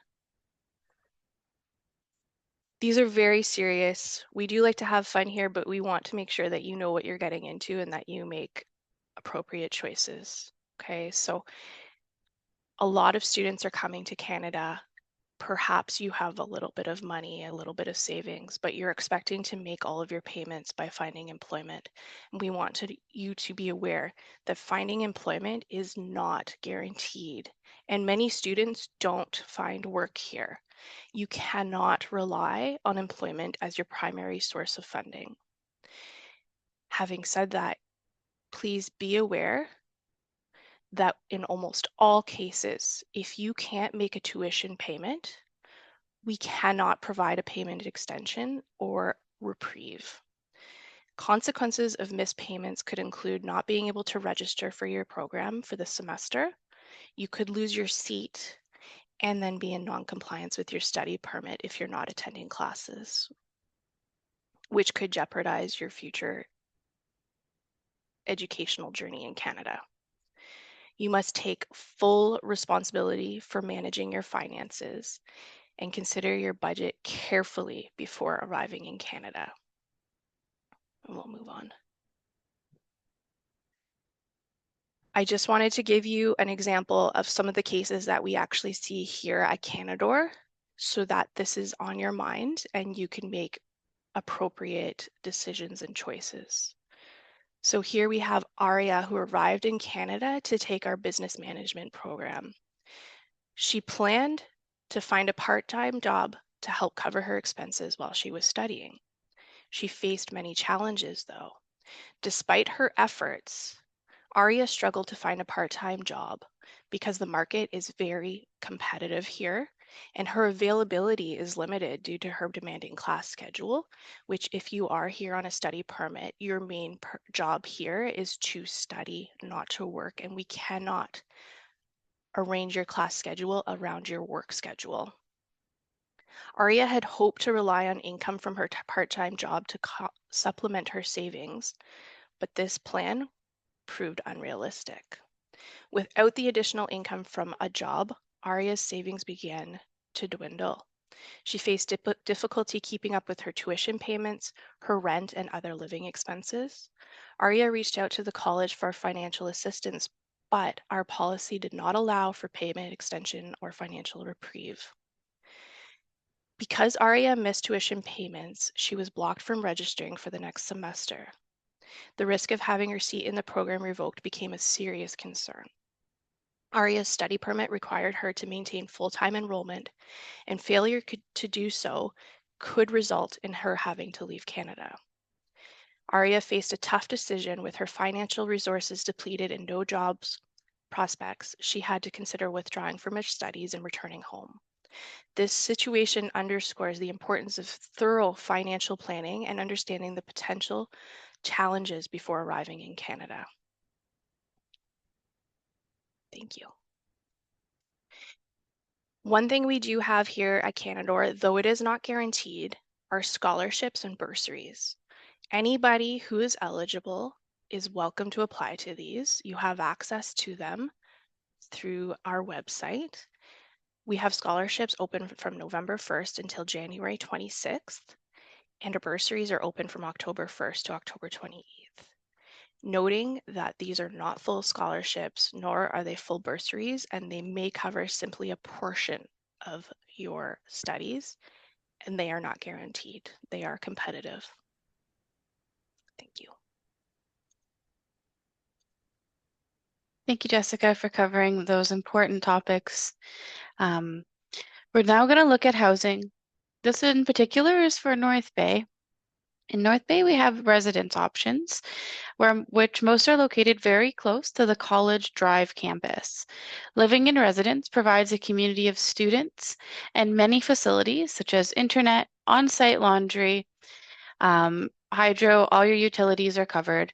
These are very serious. We do like to have fun here, but we want to make sure that you know what you're getting into and that you make appropriate choices. Okay, so a lot of students are coming to Canada. Perhaps you have a little bit of money, a little bit of savings, but you're expecting to make all of your payments by finding employment. And we want you to be aware that finding employment is not guaranteed. And many students don't find work here. You cannot rely on employment as your primary source of funding. Having said that, please be aware that in almost all cases, if you can't make a tuition payment, we cannot provide a payment extension or reprieve. Consequences of missed payments could include not being able to register for your program for the semester. You could lose your seat and then be in non-compliance with your study permit if you're not attending classes, which could jeopardize your future educational journey in Canada. You must take full responsibility for managing your finances and consider your budget carefully before arriving in Canada. And we'll move on. I just wanted to give you an example of some of the cases that we actually see here at Canadore so that this is on your mind and you can make appropriate decisions and choices. So here we have Aria, who arrived in Canada to take our business management program. She planned to find a part-time job to help cover her expenses while she was studying. She faced many challenges though. Despite her efforts, Aria struggled to find a part-time job because the market is very competitive here and her availability is limited due to her demanding class schedule, which if you are here on a study permit, your main job here is to study, not to work, and we cannot arrange your class schedule around your work schedule. Aria had hoped to rely on income from her part-time job to supplement her savings, but this plan proved unrealistic. Without the additional income from a job, Aria's savings began to dwindle. She faced difficulty keeping up with her tuition payments, her rent, and other living expenses. Aria reached out to the college for financial assistance, but our policy did not allow for payment extension or financial reprieve. Because Aria missed tuition payments, she was blocked from registering for the next semester. The risk of having her seat in the program revoked became a serious concern. Aria's study permit required her to maintain full-time enrollment, and failure to do so could result in her having to leave Canada. Aria faced a tough decision with her financial resources depleted and no jobs prospects. She had to consider withdrawing from her studies and returning home. This situation underscores the importance of thorough financial planning and understanding the potential challenges before arriving in Canada. Thank you. One thing we do have here at Canadore, though it is not guaranteed, are scholarships and bursaries. Anybody who is eligible is welcome to apply to these. You have access to them through our website. We have scholarships open from November 1st until January 26th, and our bursaries are open from October 1st to October 28th. Noting that these are not full scholarships, nor are they full bursaries, and they may cover simply a portion of your studies, and they are not guaranteed. They are competitive. Thank you. Thank you, Jessica, for covering those important topics. We're now going to look at housing. This in particular is for North Bay. In North Bay, we have residence options, which most are located very close to the College Drive campus. Living in residence provides a community of students and many facilities such as internet, on-site laundry, hydro, all your utilities are covered.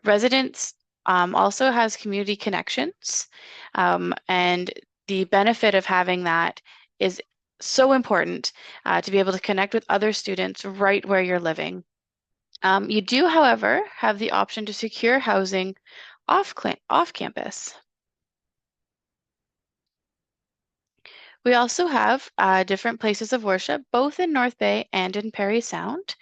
Residence also has community connections, and the benefit of having that is so important to be able to connect with other students right where you're living. You do, however, have the option to secure housing off campus. We also have different places of worship, both in North Bay and in Parry Sound.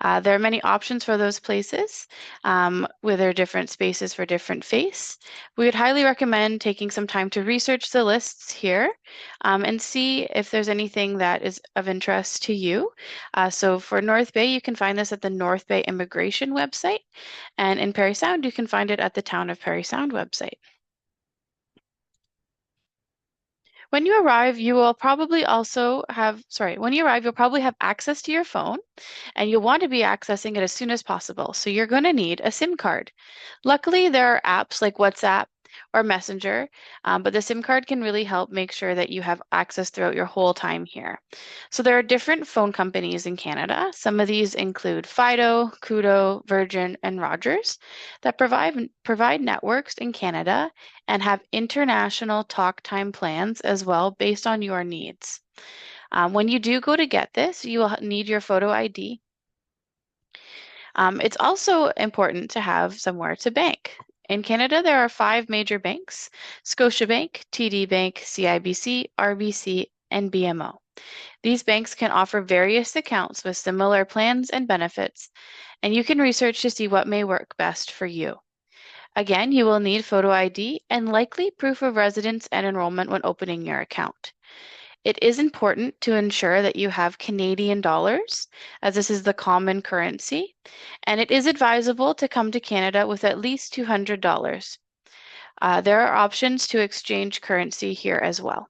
There are many options for those places with their different spaces for different faiths. We would highly recommend taking some time to research the lists here and see if there's anything that is of interest to you. So for North Bay, you can find this at the North Bay Immigration website, and in Parry Sound, you can find it at the Town of Parry Sound website. When you arrive, you'll probably have access to your phone, and you'll want to be accessing it as soon as possible. So you're going to need a SIM card. Luckily, there are apps like WhatsApp or Messenger, but the SIM card can really help make sure that you have access throughout your whole time here. So there are different phone companies in Canada. Some of these include Fido, Koodo, Virgin, and Rogers that provide networks in Canada and have international talk time plans as well based on your needs. When you do go to get this, you will need your photo ID. It's also important to have somewhere to bank. In Canada, there are 5 major banks: Scotiabank, TD Bank, CIBC, RBC, and BMO. These banks can offer various accounts with similar plans and benefits, and you can research to see what may work best for you. Again, you will need photo ID and likely proof of residence and enrollment when opening your account. It is important to ensure that you have Canadian dollars, as this is the common currency, and it is advisable to come to Canada with at least $200. There are options to exchange currency here as well.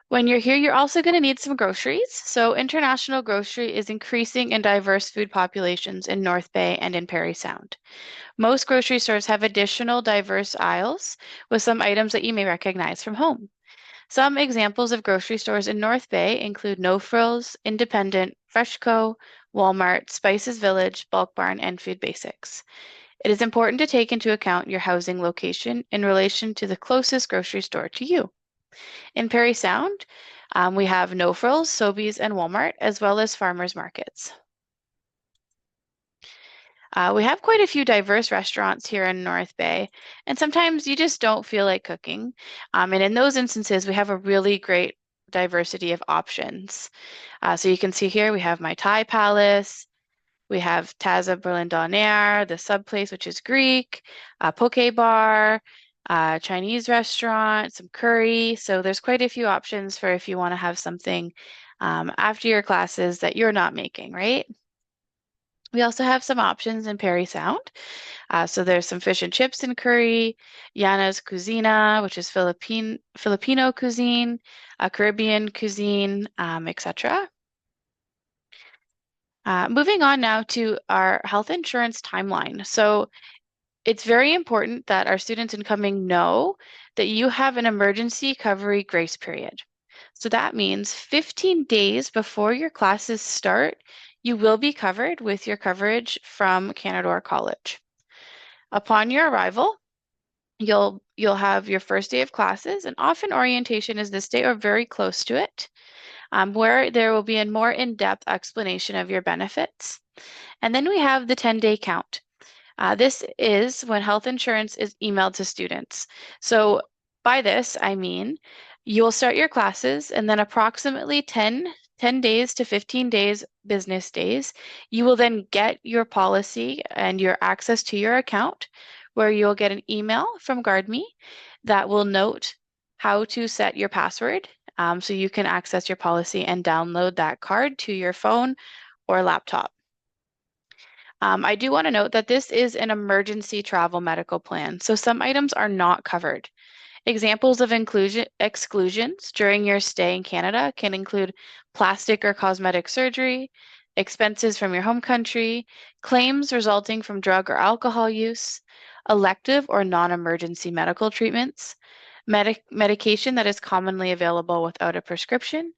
When you're here, you're also going to need some groceries. So international grocery is increasing in diverse food populations in North Bay and in Parry Sound. Most grocery stores have additional diverse aisles with some items that you may recognize from home. Some examples of grocery stores in North Bay include No Frills, Independent, FreshCo, Walmart, Spices Village, Bulk Barn, and Food Basics. It is important to take into account your housing location in relation to the closest grocery store to you. In Parry Sound, we have No Frills, Sobeys, and Walmart, as well as farmers markets. We have quite a few diverse restaurants here in North Bay, and sometimes you just don't feel like cooking. And in those instances, we have a really great diversity of options. So you can see here, we have my Thai Palace, we have Taza Berlin Donair, the Sub Place, which is Greek, Poke Bar, Chinese restaurant, some curry. So there's quite a few options for if you want to have something after your classes that you're not making, right? We also have some options in Parry Sound. So there's some fish and chips and curry, Yana's Cuisina, which is Filipino cuisine, Caribbean cuisine, etc. Moving on now to our health insurance timeline. So it's very important that our students incoming know that you have an emergency recovery grace period. So that means 15 days before your classes start, you will be covered with your coverage from Canadore College. Upon your arrival, you'll have your first day of classes, and often orientation is this day or very close to it, where there will be a more in-depth explanation of your benefits. And then we have the 10-day count. This is when health insurance is emailed to students. So By this, I mean you will start your classes and then approximately 10 days to 15 days, business days, you will then get your policy and your access to your account where you'll get an email from GuardMe that will note how to set your password so you can access your policy and download that card to your phone or laptop. I do want to note that this is an emergency travel medical plan, so some items are not covered. Examples of exclusions during your stay in Canada can include plastic or cosmetic surgery, expenses from your home country, claims resulting from drug or alcohol use, elective or non-emergency medical treatments, medication that is commonly available without a prescription.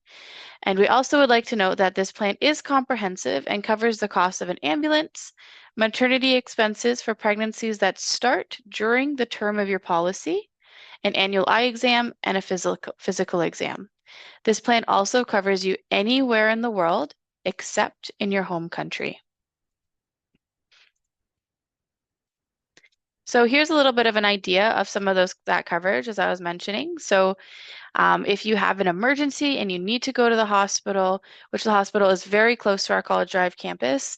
And we also would like to note that this plan is comprehensive and covers the cost of an ambulance, maternity expenses for pregnancies that start during the term of your policy, an annual eye exam, and a physical exam. This plan also covers you anywhere in the world except in your home country. So here's a little bit of an idea of some of that coverage, as I was mentioning. So if you have an emergency and you need to go to the hospital, which the hospital is very close to our College Drive campus,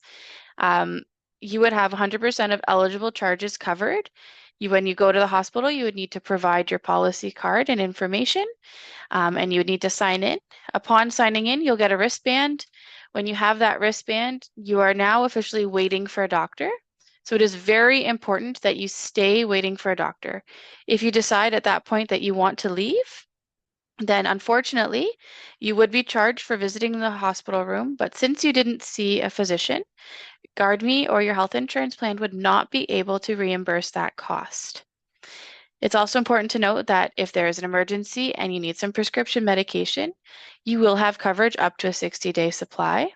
you would have 100% of eligible charges covered. When you go to the hospital, you would need to provide your policy card and information, and you would need to sign in. Upon signing in, you'll get a wristband. When you have that wristband, you are now officially waiting for a doctor. So it is very important that you stay waiting for a doctor. If you decide at that point that you want to leave, then unfortunately, you would be charged for visiting the hospital room. But since you didn't see a physician, GuardMe or your health insurance plan would not be able to reimburse that cost. It's also important to note that if there is an emergency and you need some prescription medication, you will have coverage up to a 60-day supply.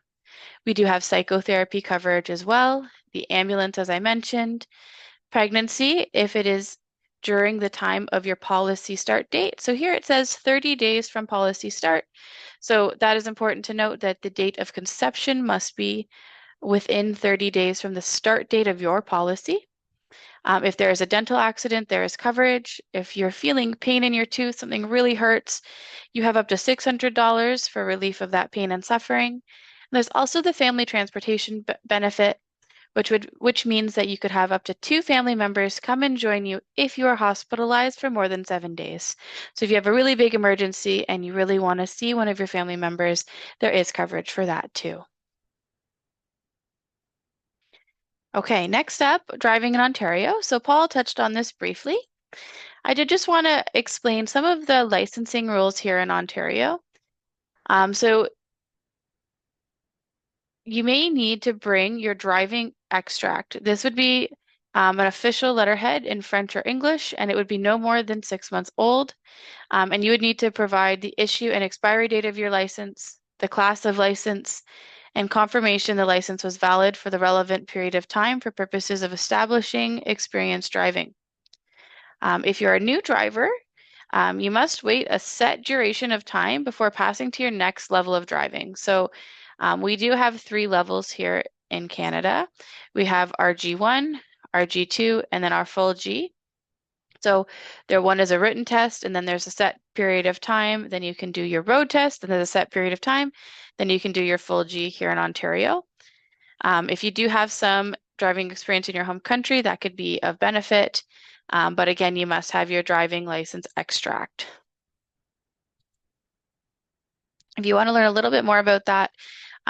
We do have psychotherapy coverage as well, the ambulance, as I mentioned, pregnancy, if it is during the time of your policy start date. So here it says 30 days from policy start. So that is important to note that the date of conception must be within 30 days from the start date of your policy. If there is a dental accident, there is coverage. If you're feeling pain in your tooth, something really hurts, you have up to $600 for relief of that pain and suffering. And there's also the family transportation benefit, which means that you could have up to 2 family members come and join you if you are hospitalized for more than 7 days. So if you have a really big emergency and you really want to see one of your family members, there is coverage for that too. Okay, next up, driving in Ontario. So Paul touched on this briefly. I did just want to explain some of the licensing rules here in Ontario. So you may need to bring your driving extract. This would be an official letterhead in French or English, and it would be no more than 6 months old. And you would need to provide the issue and expiry date of your license, the class of license, and confirmation the license was valid for the relevant period of time for purposes of establishing experience driving. If you're a new driver, you must wait a set duration of time before passing to your next level of driving. So we do have 3 levels here in Canada. We have our G1, our G2, and then our full G. So there one is a written test, and then there's a set period of time. Then you can do your road test, and there's a set period of time. Then you can do your full G here in Ontario. If you do have some driving experience in your home country, that could be of benefit. But again, you must have your driving license extract. If you want to learn a little bit more about that,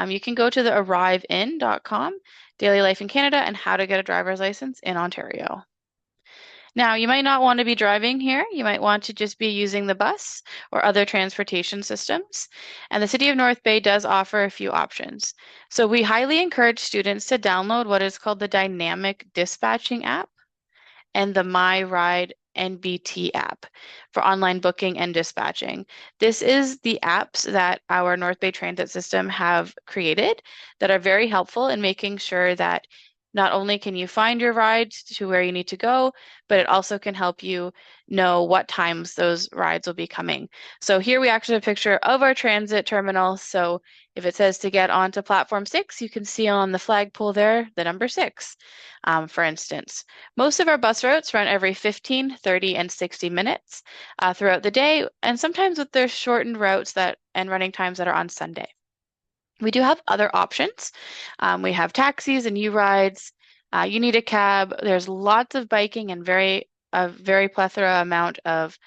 you can go to the arrivein.com, Daily Life in Canada, and how to get a driver's license in Ontario. Now, you might not want to be driving here. You might want to just be using the bus or other transportation systems. And the City of North Bay does offer a few options. So we highly encourage students to download what is called the Dynamic Dispatching app and the My Ride NBT app for online booking and dispatching. This is the apps that our North Bay Transit System have created that are very helpful in making sure that Not only can you find your rides to where you need to go, but it also can help you know what times those rides will be coming. So here we actually have a picture of our transit terminal. So if it says to get onto platform 6, you can see on the flagpole there the number 6, for instance. Most of our bus routes run every 15, 30, and 60 minutes throughout the day, and sometimes with their shortened routes and running times that are on Sunday. We do have other options. We have taxis and U-Rides. You need a cab. There's lots of biking and a very plethora amount of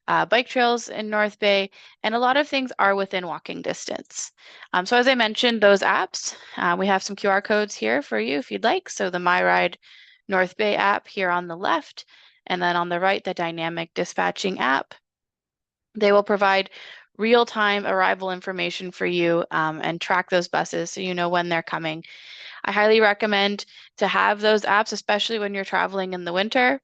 bike trails in North Bay, and a lot of things are within walking distance. So as I mentioned, those apps, we have some QR codes here for you if you'd like. So the MyRide North Bay app here on the left, and then on the right, the dynamic dispatching app. They will provide real-time arrival information for you and track those buses so you know when they're coming. I highly recommend to have those apps, especially when you're traveling in the winter,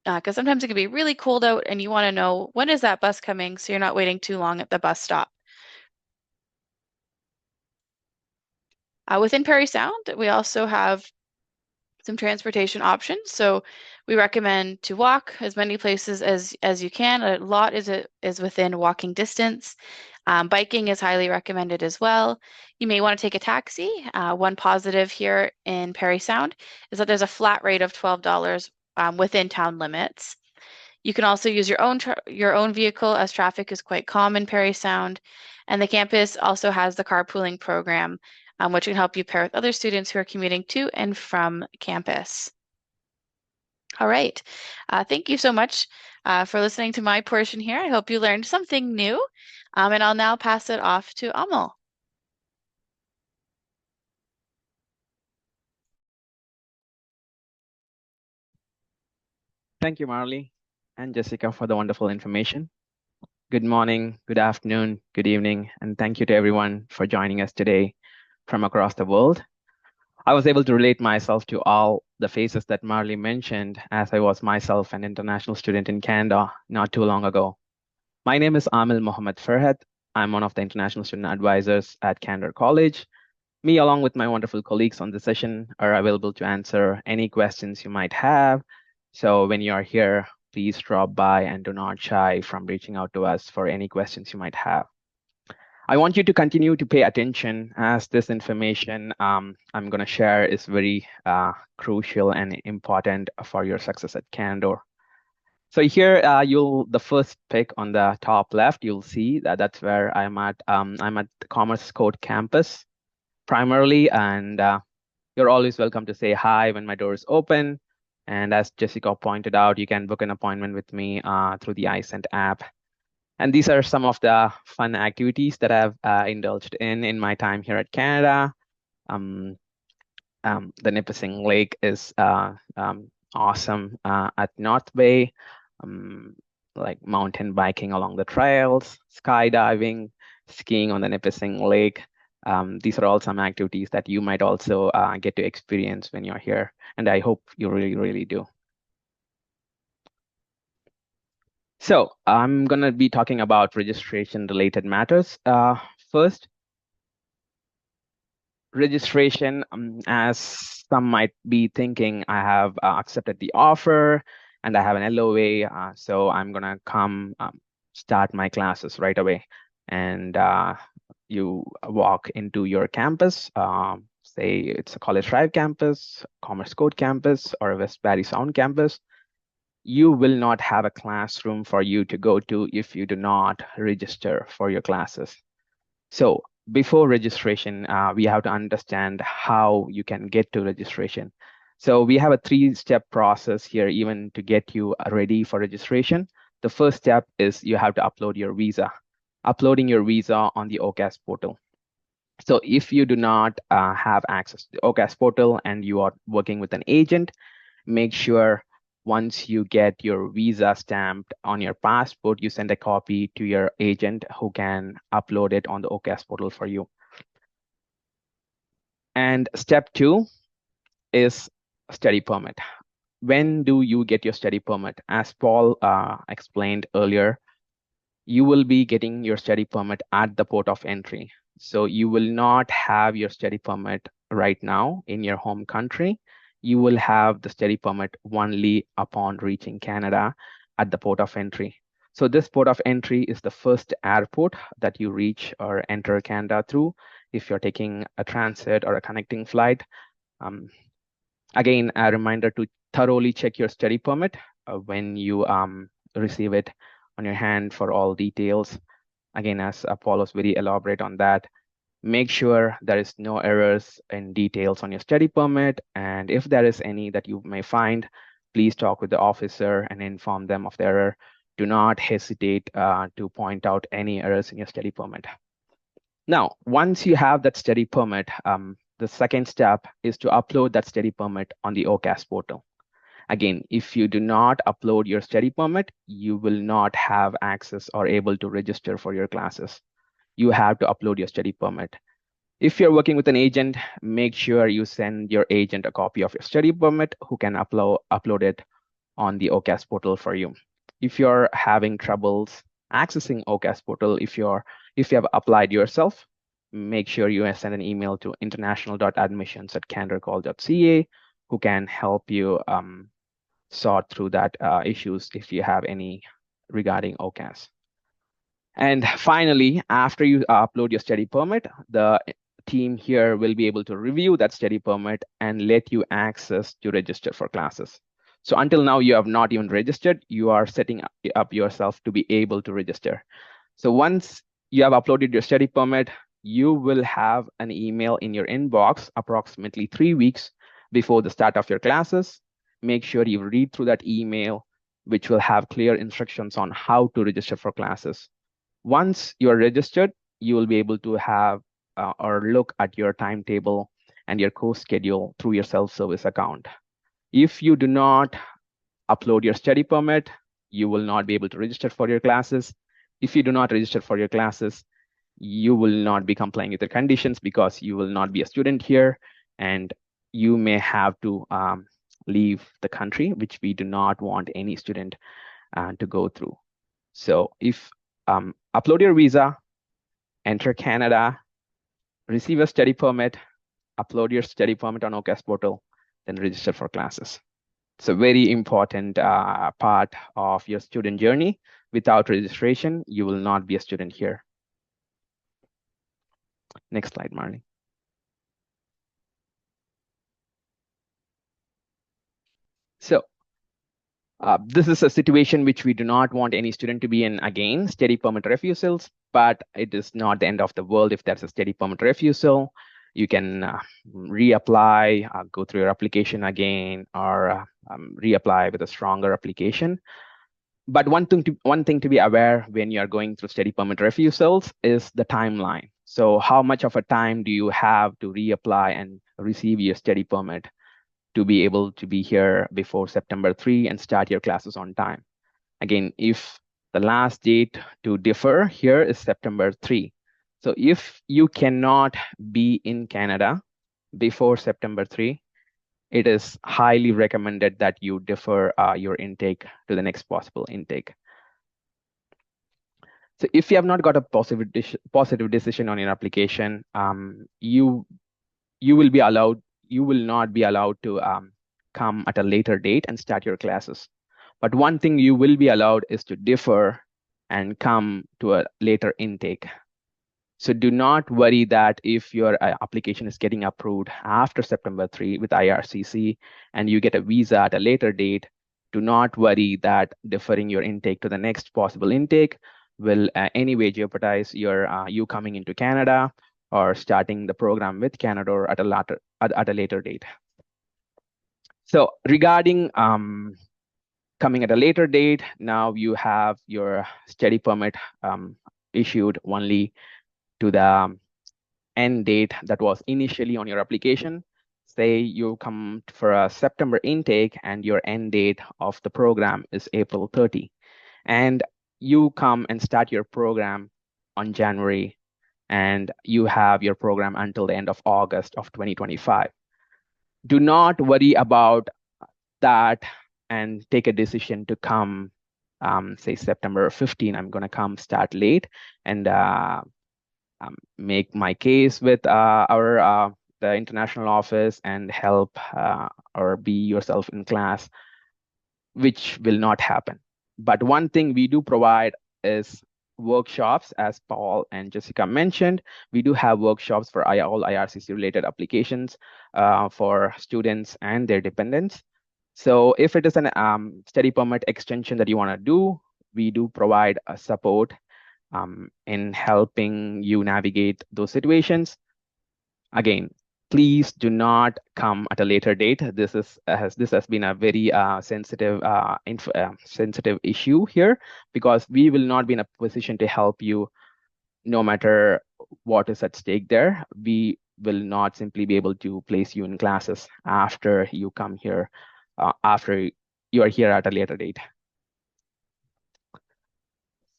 because sometimes it can be really cold out and you want to know when is that bus coming so you're not waiting too long at the bus stop. Within Parry Sound, we also have some transportation options. So we recommend to walk as many places as you can. A lot is within walking distance. Biking is highly recommended as well. You may want to take a taxi. One positive here in Parry Sound is that there's a flat rate of $12 within town limits. You can also use your own vehicle as traffic is quite calm in Parry Sound. And the campus also has the carpooling program, which can help you pair with other students who are commuting to and from campus. All right. Thank you so much for listening to my portion here. I hope you learned something new. And I'll now pass it off to Amal. Thank you, Marley and Jessica, for the wonderful information. Good morning, good afternoon, good evening, and thank you to everyone for joining us today from across the world. I was able to relate myself to all the faces that Marley mentioned, as I was myself an international student in Canada not too long ago. My name is Amil Mohammed Farhat. I'm one of the international student advisors at Canadore College. Me, along with my wonderful colleagues on the session, are available to answer any questions you might have. So when you are here, please drop by and do not shy from reaching out to us for any questions you might have. I want you to continue to pay attention, as this information I'm going to share is very crucial and important for your success at Canadore. So here, the first pick on the top left, you'll see that that's where I'm at. I'm at the Commerce Code campus primarily, and you're always welcome to say hi when my door is open. And as Jessica pointed out, you can book an appointment with me through the iSent app. And these are some of the fun activities that I've indulged in my time here at Canada. The Nipissing Lake is awesome at North Bay, like mountain biking along the trails, skydiving, skiing on the Nipissing Lake. These are all some activities that you might also get to experience when you're here, and I hope you really, really do. So I'm going to be talking about registration-related matters. First, registration, as some might be thinking, I have accepted the offer and I have an LOA, so I'm going to come start my classes right away. And you walk into your campus, say it's a College Drive campus, Commerce Code campus, or a West Parry Sound campus. You will not have a classroom for you to go to if you do not register for your classes. So before registration, we have to understand how you can get to registration. So we have a 3-step process here, even to get you ready for registration. The first step is you have to upload your visa. Uploading your visa on the OCAS portal. So if you do not have access to the OCAS portal and you are working with an agent, make sure once you get your visa stamped on your passport, you send a copy to your agent who can upload it on the OCAS portal for you. And step 2 is study permit. When do you get your study permit? As Paul explained earlier, you will be getting your study permit at the port of entry. So you will not have your study permit right now in your home country. you will have the study permit only upon reaching Canada at the port of entry. So this port of entry is the first airport that you reach or enter Canada through if you're taking a transit or a connecting flight. Again, a reminder to thoroughly check your study permit when you receive it on your hand for all details. Again, as Apollo's very elaborate on that, make sure there is no errors in details on your study permit. And if there is any that you may find, please talk with the officer and inform them of the error. Do not hesitate to point out any errors in your study permit. Now, once you have that study permit, the second step is to upload that study permit on the OCAS portal. Again, if you do not upload your study permit, you will not have access or able to register for your classes. You have to upload your study permit. If you're working with an agent, make sure you send your agent a copy of your study permit who can upload it on the OCAS portal for you. If you're having troubles accessing OCAS portal, if you have applied yourself, make sure you send an email to international.admissions@canadorecollege.ca who can help you sort through that issues if you have any regarding OCAS. And finally, after you upload your study permit, the team here will be able to review that study permit and let you access to register for classes. So until now, you have not even registered. You are setting up yourself to be able to register. So once you have uploaded your study permit, you will have an email in your inbox approximately 3 weeks before the start of your classes. Make sure you read through that email, which will have clear instructions on how to register for classes. Once you're registered, you will be able to have or look at your timetable and your course schedule through your self-service account. If you do not upload your study permit, you will not be able to register for your classes. If you do not register for your classes, you will not be complying with the conditions because you will not be a student here, and you may have to leave the country, which we do not want any student to go through. So if upload your visa, enter Canada, receive a study permit, upload your study permit on OCAS portal, then register for classes. It's a very important part of your student journey. Without registration, you will not be a student here. Next slide, Marley. So this is a situation which we do not want any student to be in again, study permit refusals, but it is not the end of the world if there's a study permit refusal. You can reapply, go through your application again, or reapply with a stronger application. But one thing to be aware when you're going through study permit refusals is the timeline. So how much of a time do you have to reapply and receive your study permit to be able to be here before September 3 and start your classes on time? Again, if the last date to defer here is September 3. So if you cannot be in Canada before September 3, it is highly recommended that you defer your intake to the next possible intake. So if you have not got a positive decision on your application, you will not be allowed to come at a later date and start your classes. But one thing you will be allowed is to defer and come to a later intake. So do not worry that if your application is getting approved after September 3 with IRCC and you get a visa at a later date, do not worry that deferring your intake to the next possible intake will anyway jeopardize you coming into Canada or starting the program with Canadore at a later date. So regarding coming at a later date, now you have your study permit issued only to the end date that was initially on your application. Say you come for a September intake and your end date of the program is April 30. And you come and start your program on January, and you have your program until the end of August of 2025. Do not worry about that and take a decision to come, say September 15, I'm gonna come start late and make my case with our the international office and help or be yourself in class, which will not happen. But one thing we do provide is workshops, as Paul and Jessica mentioned. We do have workshops for all IRCC related applications for students and their dependents. So if it is an study permit extension that you want to do, we do provide a support in helping you navigate those situations. Again, please do not come at a later date. This has been a very sensitive sensitive issue here, because we will not be in a position to help you no matter what is at stake there. We will not simply be able to place you in classes after you come here, after you are here at a later date.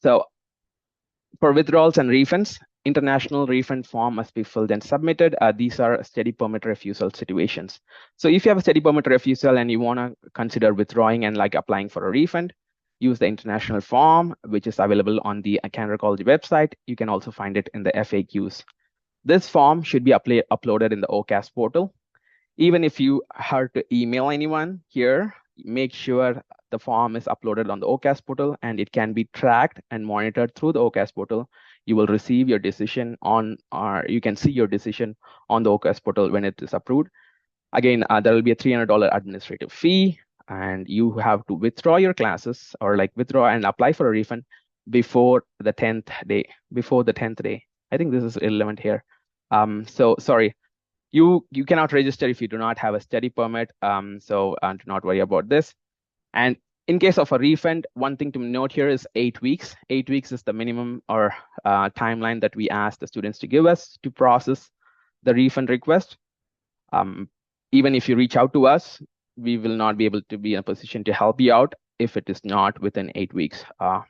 So for withdrawals and refunds, international refund form must be filled and submitted. These are study permit refusal situations. So if you have a study permit refusal and you want to consider withdrawing and like applying for a refund, use the international form, which is available on the Canadore College website. You can also find it in the FAQs. This form should be uploaded in the OCAS portal. Even if you have to email anyone here, make sure the form is uploaded on the OCAS portal and it can be tracked and monitored through the OCAS portal. You will receive your decision on, or you can see your decision on the OCAS portal when it is approved. Again, there will be a $300 administrative fee, and you have to withdraw your classes or like withdraw and apply for a refund before the 10th day. Before the 10th day. I think this is irrelevant here. So sorry. You cannot register if you do not have a study permit. So do not worry about this. And in case of a refund, one thing to note here is 8 weeks. 8 weeks is the minimum or timeline that we ask the students to give us to process the refund request. Even if you reach out to us, we will not be able to be in a position to help you out if it is not within 8 weeks or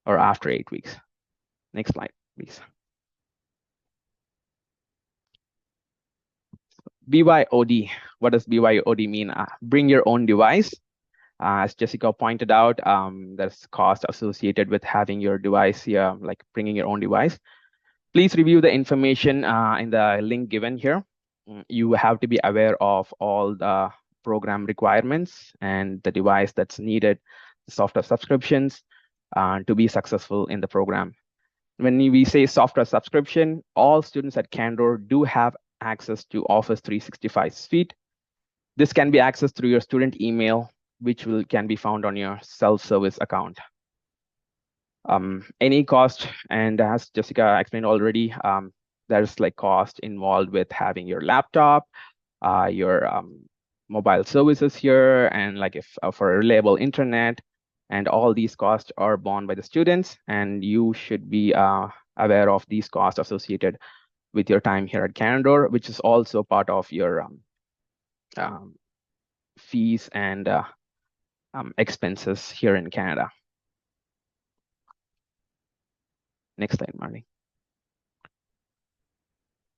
after 8 weeks. Next slide, please. BYOD. What does BYOD mean? Bring your own device. As Jessica pointed out, there's cost associated with having your device here, like bringing your own device. Please review the information in the link given here. You have to be aware of all the program requirements and the device that's needed, the software subscriptions to be successful in the program. When we say software subscription, all students at Canadore do have access to Office 365 Suite. This can be accessed through your student email, which can be found on your self-service account. Any cost, and as Jessica explained already, there's like cost involved with having your laptop, your mobile services here, and like if for a reliable internet, and all these costs are borne by the students, and you should be aware of these costs associated with your time here at Canadore, which is also part of your fees and expenses here in Canada. Next slide, Marty.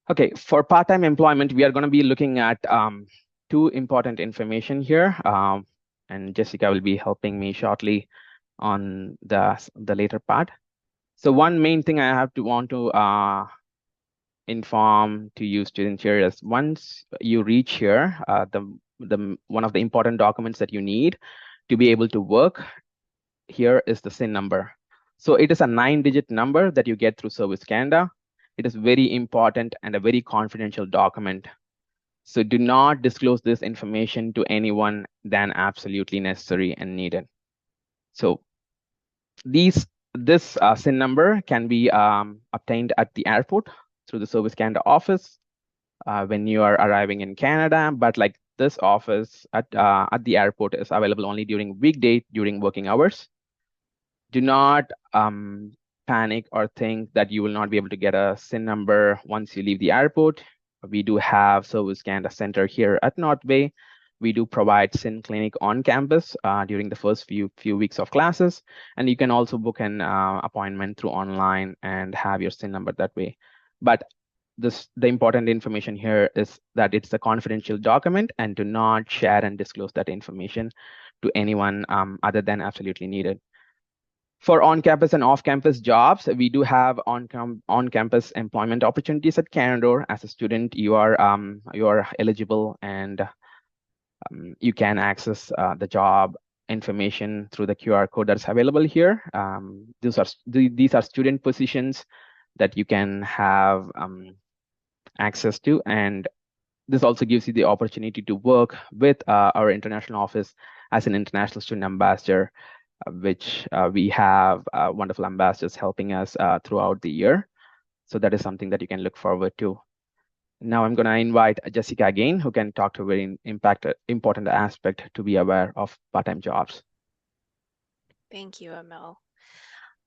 Okay, for part-time employment, we are going to be looking at two important information here, and Jessica will be helping me shortly on the later part. So one main thing I want to inform to you students here is once you reach here, one of the important documents that you need to be able to work here is the SIN number. So it is a 9-digit number that you get through Service Canada. It is very important and a very confidential document. So do not disclose this information to anyone than absolutely necessary and needed. So this SIN number can be obtained at the airport through the Service Canada office when you are arriving in Canada, but like this office at the airport is available only during weekday, during working hours. Do not panic or think that you will not be able to get a SIN number once you leave the airport. We do have Service Canada Center here at North Bay. We do provide SIN clinic on campus during the first few weeks of classes. And you can also book an appointment through online and have your SIN number that way. But the important information here is that it's a confidential document, and do not share and disclose that information to anyone other than absolutely needed. For on-campus and off-campus jobs, we do have on-campus employment opportunities at Canadore. As a student, you are eligible, and you can access the job information through the QR code that's available here. These are student positions that you can have access to, and this also gives you the opportunity to work with our international office as an international student ambassador, which we have wonderful ambassadors helping us throughout the year. So that is something that you can look forward to. Now I'm going to invite Jessica again, who can talk to a very important aspect to be aware of part-time jobs. Thank you, Emil.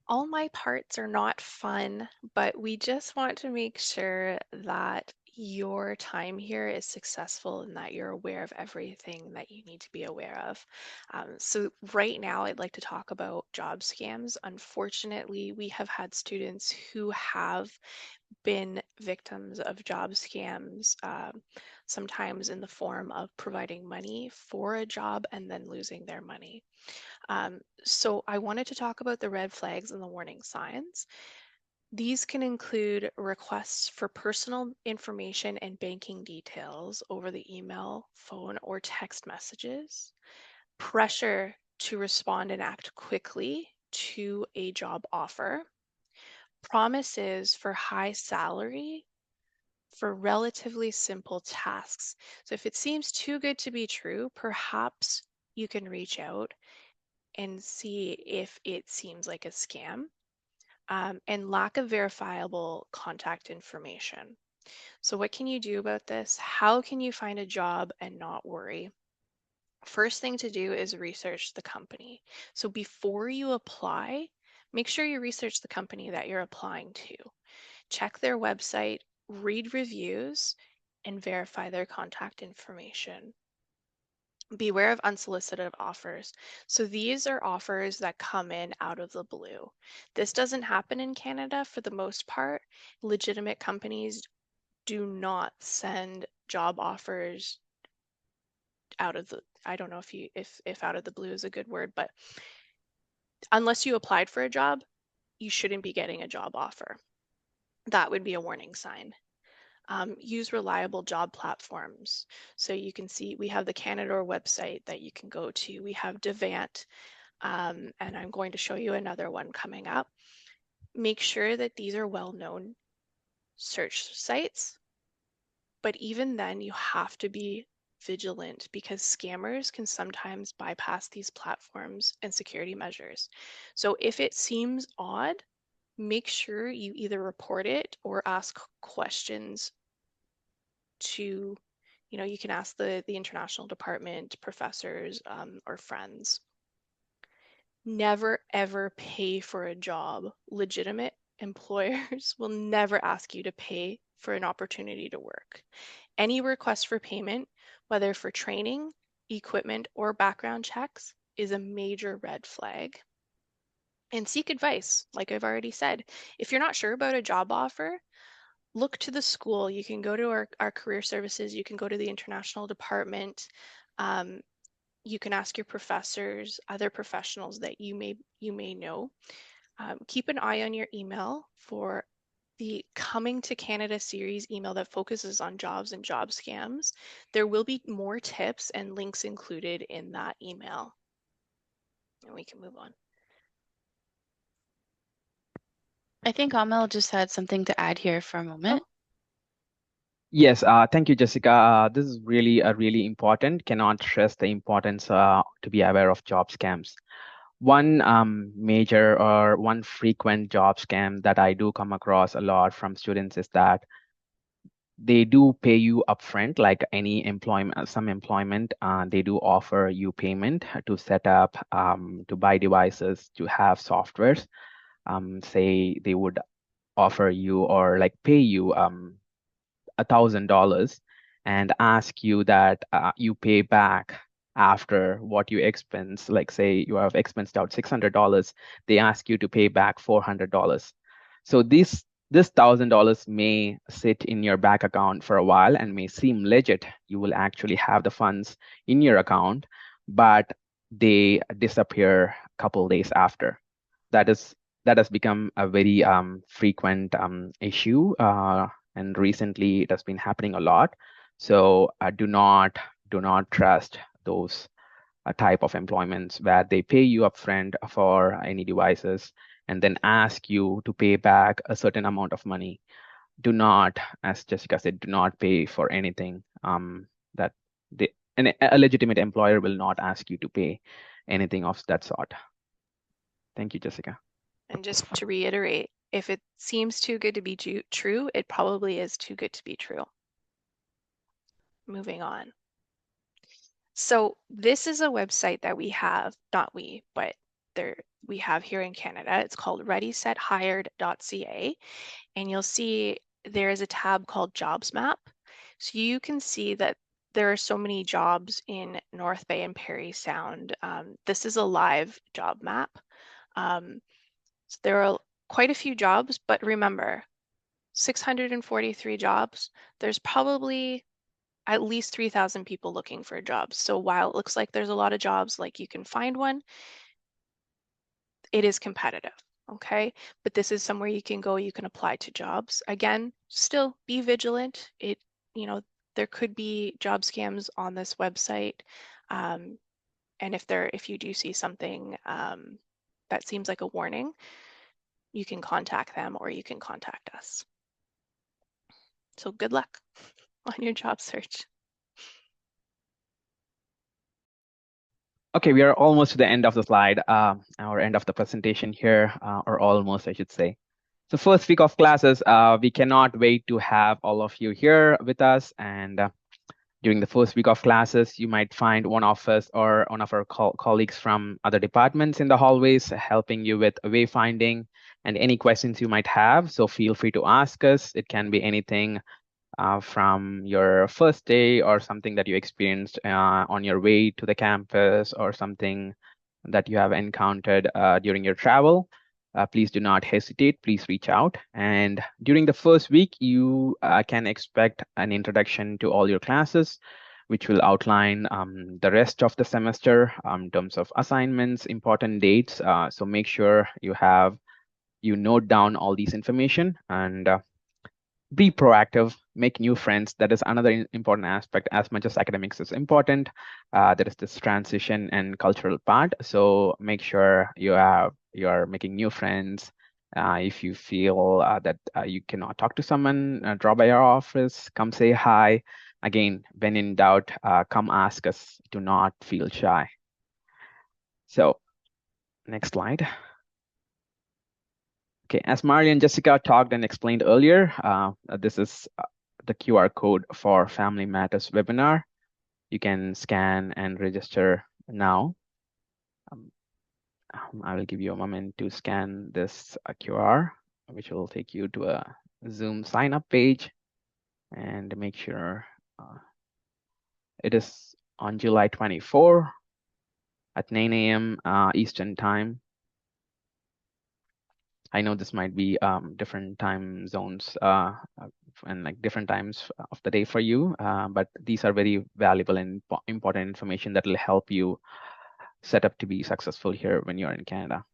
All my parts are not fun, but we just want to make sure that your time here is successful and that you're aware of everything that you need to be aware of. So right now, I'd like to talk about job scams. Unfortunately, we have had students who have been victims of job scams, sometimes in the form of providing money for a job and then losing their money. So I wanted to talk about the red flags and the warning signs. These can include requests for personal information and banking details over the email, phone, or text messages, pressure to respond and act quickly to a job offer, promises for high salary for relatively simple tasks. So if it seems too good to be true, perhaps you can reach out and see if it seems like a scam, and lack of verifiable contact information. So what can you do about this? How can you find a job and not worry? First thing to do is research the company. So before you apply, make sure you research the company that you're applying to. Check their website, read reviews, and verify their contact information. Beware of unsolicited offers. So these are offers that come in out of the blue. This doesn't happen in Canada for the most part. Legitimate companies do not send job offers out of the, I don't know if out of the blue is a good word, but unless you applied for a job, you shouldn't be getting a job offer. That would be a warning sign. Use reliable job platforms. So you can see we have the Canadore website that you can go to. We have Devant, and I'm going to show you another one coming up. Make sure that these are well-known search sites, but even then you have to be vigilant because scammers can sometimes bypass these platforms and security measures. So if it seems odd, make sure you either report it or ask questions to, you can ask the international department, professors, or friends. Never ever pay for a job. Legitimate employers will never ask you to pay for an opportunity to work. Any request for payment, whether for training, equipment, or background checks, is a major red flag. And seek advice, like I've already said. If you're not sure about a job offer, look to the school. You can go to our career services. You can go to the international department. You can ask your professors, other professionals that you may know. Keep an eye on your email for the Coming to Canada series email that focuses on jobs and job scams. There will be more tips and links included in that email. And we can move on. I think Amel just had something to add here for a moment. Yes, thank you, Jessica. This is really important. Cannot stress the importance to be aware of job scams. One major or one frequent job scam that I do come across a lot from students is that they do pay you upfront, like any employment, some employment, they do offer you payment to set up, to buy devices, to have softwares. Say they would offer you or like pay you $1,000 and ask you that you pay back after what you expense. Like say you have expensed out $600, they ask you to pay back $400. So this $1,000 may sit in your bank account for a while and may seem legit. You will actually have the funds in your account, but they disappear a couple days after. that has become a very frequent issue, and recently it has been happening a lot. So do not trust those type of employments where they pay you upfront for any devices and then ask you to pay back a certain amount of money. Do not, as Jessica said, do not pay for anything that a legitimate employer will not ask you to pay anything of that sort. Thank you, Jessica. And just to reiterate, if it seems too good to be true, it probably is too good to be true. Moving on. So this is a website that we have, not we, but we have here in Canada. It's called readysethired.ca, and you'll see there is a tab called Jobs Map. So you can see that there are so many jobs in North Bay and Parry Sound. This is a live job map. So there are quite a few jobs, but remember, 643 jobs, there's probably at least 3,000 people looking for jobs. So while it looks like there's a lot of jobs, like you can find one, it is competitive, okay? But this is somewhere you can go, you can apply to jobs. Again, still be vigilant. There could be job scams on this website. And if you do see something that seems like a warning, you can contact them or you can contact us. So good luck on your job search. Okay, we are almost to the end of the slide, or end of the presentation here, or almost, I should say. So first week of classes, we cannot wait to have all of you here with us. And during the first week of classes, you might find one of us or one of our colleagues from other departments in the hallways helping you with wayfinding and any questions you might have. So feel free to ask us. It can be anything from your first day or something that you experienced on your way to the campus or something that you have encountered during your travel. Please do not hesitate. Please reach out. And during the first week, you can expect an introduction to all your classes, which will outline the rest of the semester in terms of assignments, important dates. So make sure you note down all these information and be proactive, make new friends. That is another important aspect. As much as academics is important, there is this transition and cultural part. So make sure you are making new friends. If you feel that you cannot talk to someone, drop by our office, come say hi. Again, when in doubt, come ask us. Do not feel shy. So next slide. Okay, as Mari and Jessica talked and explained earlier, this is the QR code for Family Matters webinar. You can scan and register now. I will give you a moment to scan this QR, which will take you to a Zoom sign up page, and make sure it is on July 24 at 9 a.m. Eastern time. I know this might be different time zones and like different times of the day for you, but these are very valuable and important information that will help you set up to be successful here when you're in Canada.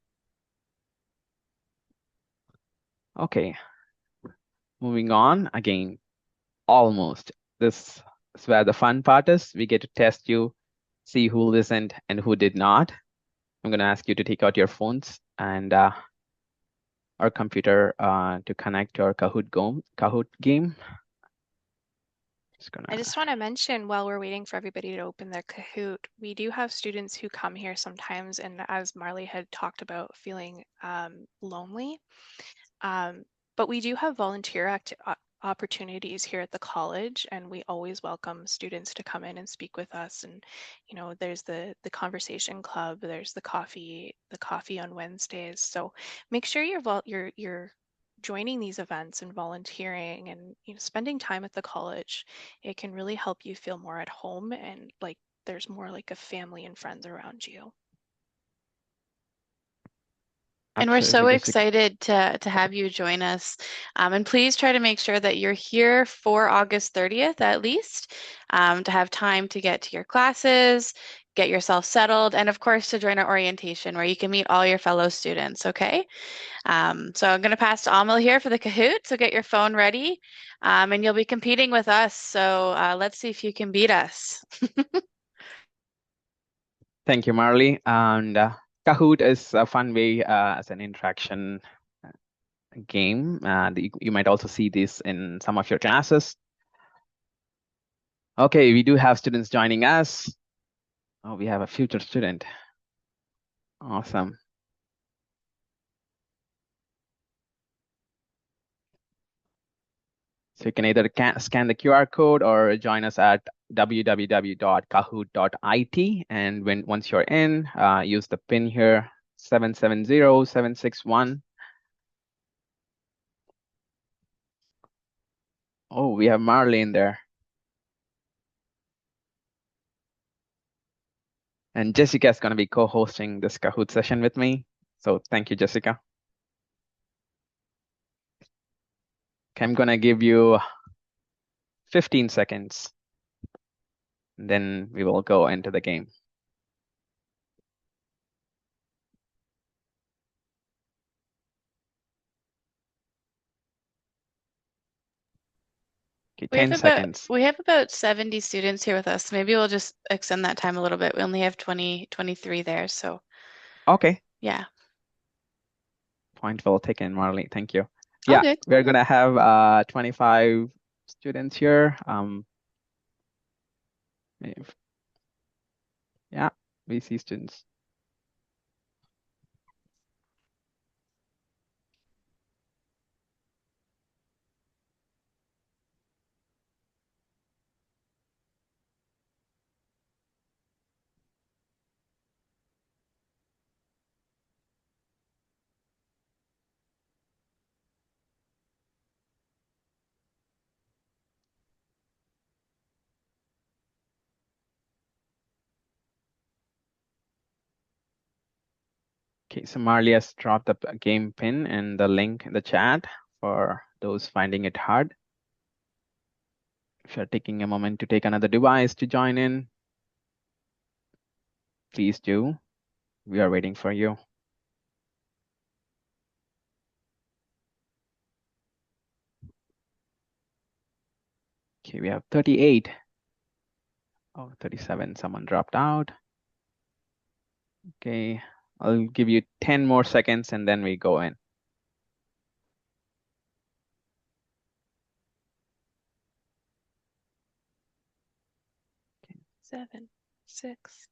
Okay, moving on. Again, almost. This is where the fun part is. We get to test you, see who listened and who did not. I'm going to ask you to take out your phones and our computer to connect to our Kahoot game. I just want to mention while we're waiting for everybody to open their Kahoot, we do have students who come here sometimes, and as Marley had talked about, feeling lonely. But we do have volunteer opportunities here at the college, and we always welcome students to come in and speak with us. And there's the conversation club, there's the coffee on Wednesdays. So make sure you're joining these events and volunteering and spending time at the college. It can really help you feel more at home and like there's more like a family and friends around you. And we're so excited to have you join us. And please try to make sure that you're here for August 30th at least, to have time to get to your classes, get yourself settled, and of course to join our orientation where you can meet all your fellow students, okay? So I'm going to pass to Amal here for the Kahoot, so get your phone ready, and you'll be competing with us, so let's see if you can beat us. Thank you, Marley. And Kahoot is a fun way as an interaction game. You might also see this in some of your classes. Okay, we do have students joining us. Oh, we have a future student. Awesome. So you can either scan the QR code or join us at www.kahoot.it. And once you're in, use the pin here, 770761. Oh, we have Marley in there. And Jessica is going to be co-hosting this Kahoot session with me. So thank you, Jessica. Okay, I'm going to give you 15 seconds. Then we will go into the game. Okay, 10 seconds. We have about 70 students here with us. Maybe we'll just extend that time a little bit. We only have 23 there, so. Okay. Yeah. Point well taken, Marley. Thank you. Yeah, good. We're going to have 25 students here. Yeah, VC students. Okay, so Marley has dropped the game pin and the link in the chat for those finding it hard. If you're taking a moment to take another device to join in, please do. We are waiting for you. Okay, we have 38. Oh, 37, someone dropped out. Okay, I'll give you 10 more seconds and then we go in. 7, 6,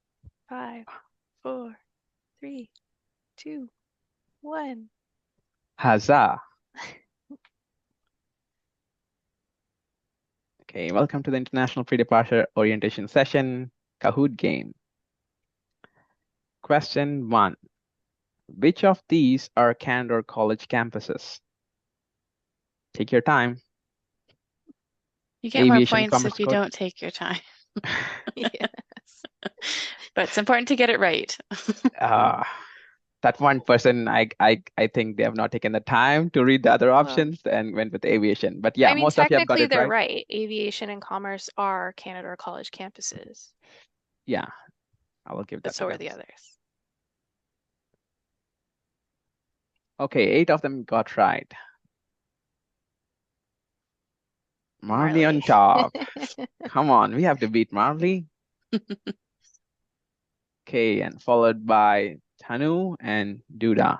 5, 4, 3, 2, 1. Huzzah. Okay, welcome to the International Pre-Departure Orientation Session, Kahoot game. Question 1. Which of these are Canadore College campuses? Take your time. You get more points if you don't take your time. Yes. But it's important to get it right. That one person, I think they have not taken the time to read the other options and went with aviation. But yeah, I mean, most of you have got technically it they're right. right. Aviation and commerce are Canadore College campuses. Yeah, I will give that But to so them. are the others. Okay, 8 of them got right. Marley on top. Come on, we have to beat Marley. Okay, and followed by Tanu and Duda.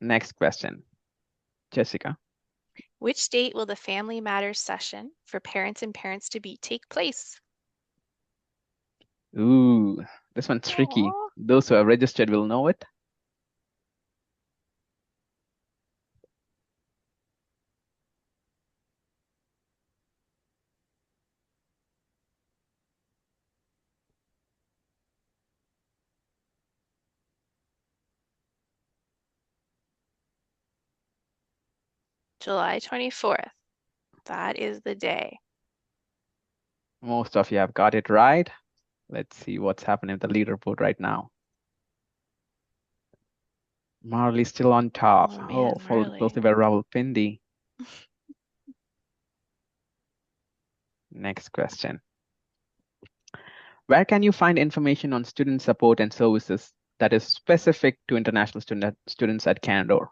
Next question. Jessica. Which date will the Family Matters session for parents and parents to be take place? Ooh, this one's tricky. Aww. Those who have registered will know it. July 24th. That is the day. Most of you have got it right. Let's see what's happening with the leaderboard right now. Marley's still on top. Oh, man, Oh, followed Marley. closely by Rawalpindi. Next question. Where can you find information on student support and services that is specific to international students at Canadore?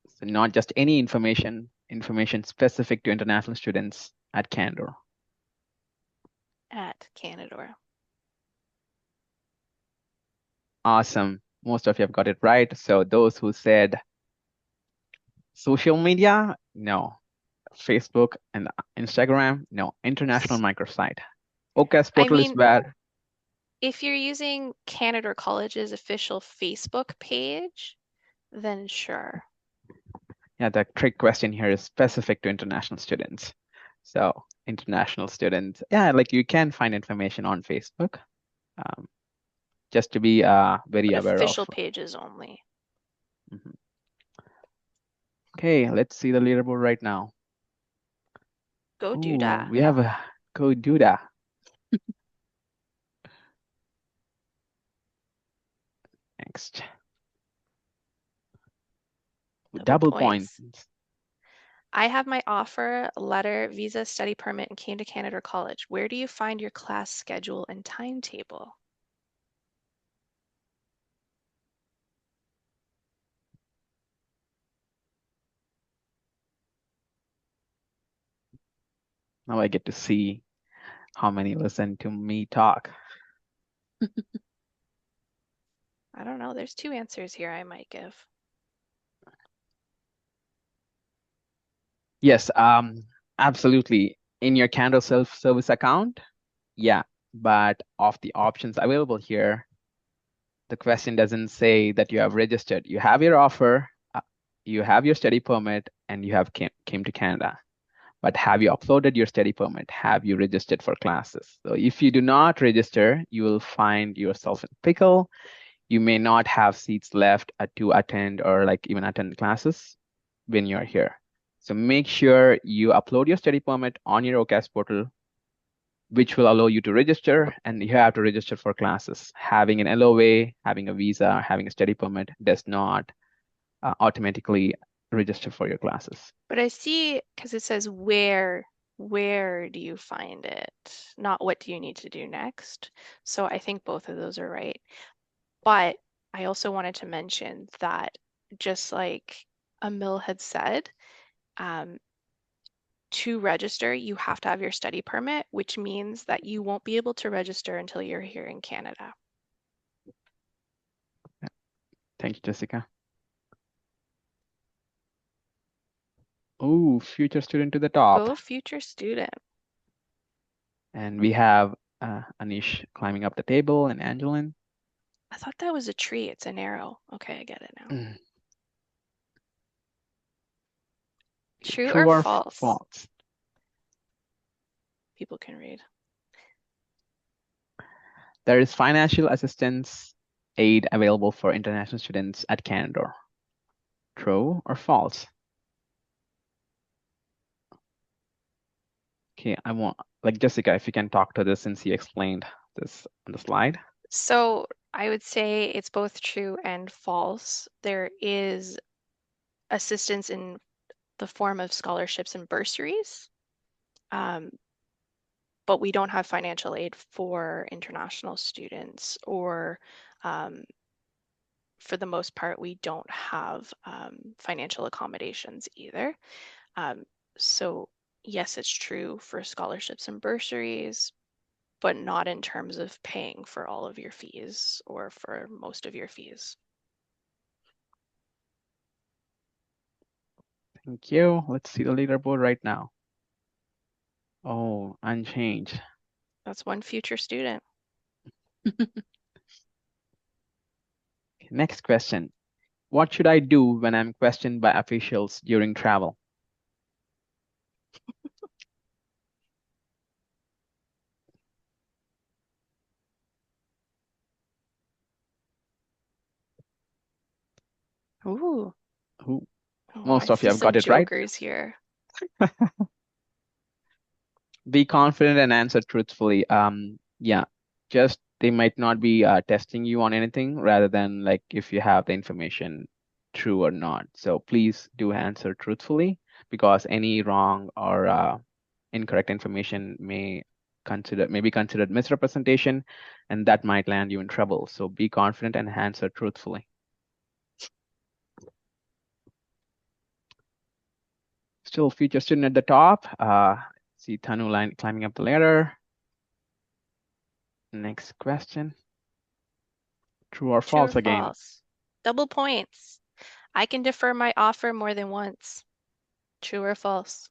So not just any information specific to international students at Canadore. At Canadore. Awesome. Most of you have got it right. So those who said social media, no. Facebook and Instagram, no. International microsite. OCAS I portal is mean, where, if you're using Canadore College's official Facebook page, then sure. yeah, the trick question here is specific to international students. So international students, yeah, like you can find information on Facebook, just to be very But aware of. official pages only. Mhm. Okay, let's see the leaderboard right now. Go do Ooh, that. we have a go do that. Next. Double points. I have my offer, letter, visa, study permit, and came to Canadore College. Where do you find your class schedule and timetable? Now I get to see how many listen to me talk. I don't know. There's 2 answers here I might give. Yes, absolutely. In your Canadore self-service account, yeah. But of the options available here, the question doesn't say that you have registered. You have your offer, you have your study permit, and you have came to Canada. But have you uploaded your study permit? Have you registered for classes? So if you do not register, you will find yourself in pickle. You may not have seats left to attend or like even attend classes when you're here. So make sure you upload your study permit on your OCAS portal, which will allow you to register, and you have to register for classes. Having an LOA, having a visa, having a study permit does not automatically register for your classes. But I see, because it says where do you find it? Not what do you need to do next. So I think both of those are right. But I also wanted to mention that just like Emil had said, to register, you have to have your study permit, which means that you won't be able to register until you're here in Canada. Thank you, Jessica. Oh, future student to the top. Go future student. And we have Anish climbing up the table and Angeline. I thought that was a tree. It's an arrow. Okay, I get it now. True or false? False? People can read. There is financial assistance aid available for international students at Canadore. True or false? Okay, I want, like Jessica, if you can talk to this since you explained this on the slide. So I would say it's both true and false. There is assistance in the form of scholarships and bursaries, but we don't have financial aid for international students, or for the most part, we don't have financial accommodations either. So yes, it's true for scholarships and bursaries, but not in terms of paying for all of your fees or for most of your fees. Thank you. Let's see the leaderboard right now. Oh, unchanged. That's one future student. Next question. What should I do when I'm questioned by officials during travel? Ooh. Ooh. Oh, Most I of you see have some got it right. jokers here. Be confident and answer truthfully. Yeah, just they might not be testing you on anything rather than like if you have the information true or not. So please do answer truthfully because any wrong or incorrect information may maybe considered misrepresentation, and that might land you in trouble. So be confident and answer truthfully. Still future student at the top. See Tanu climbing up the ladder. Next question. True or True or false again? false? Double points. I can defer my offer more than once. True or false?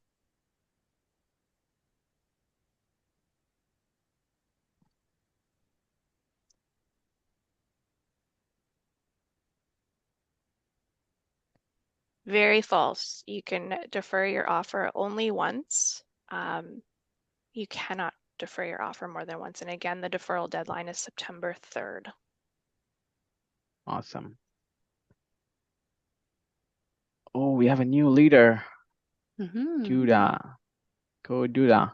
Very false. You can defer your offer only once. You cannot defer your offer more than once. And again, the deferral deadline is September 3rd. Awesome. Oh, we have a new leader. Duda. Go Duda.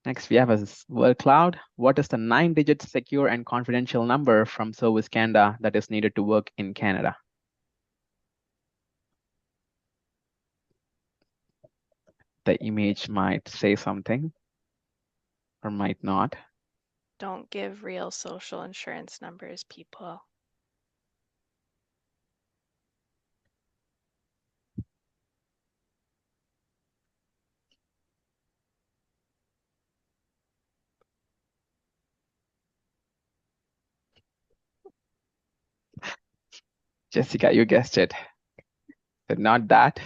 Next, we have a word cloud. What is the 9-digit secure and confidential number from Service Canada that is needed to work in Canada? The image might say something or might not. Don't give real social insurance numbers, people. Jessica, you guessed it. But not that.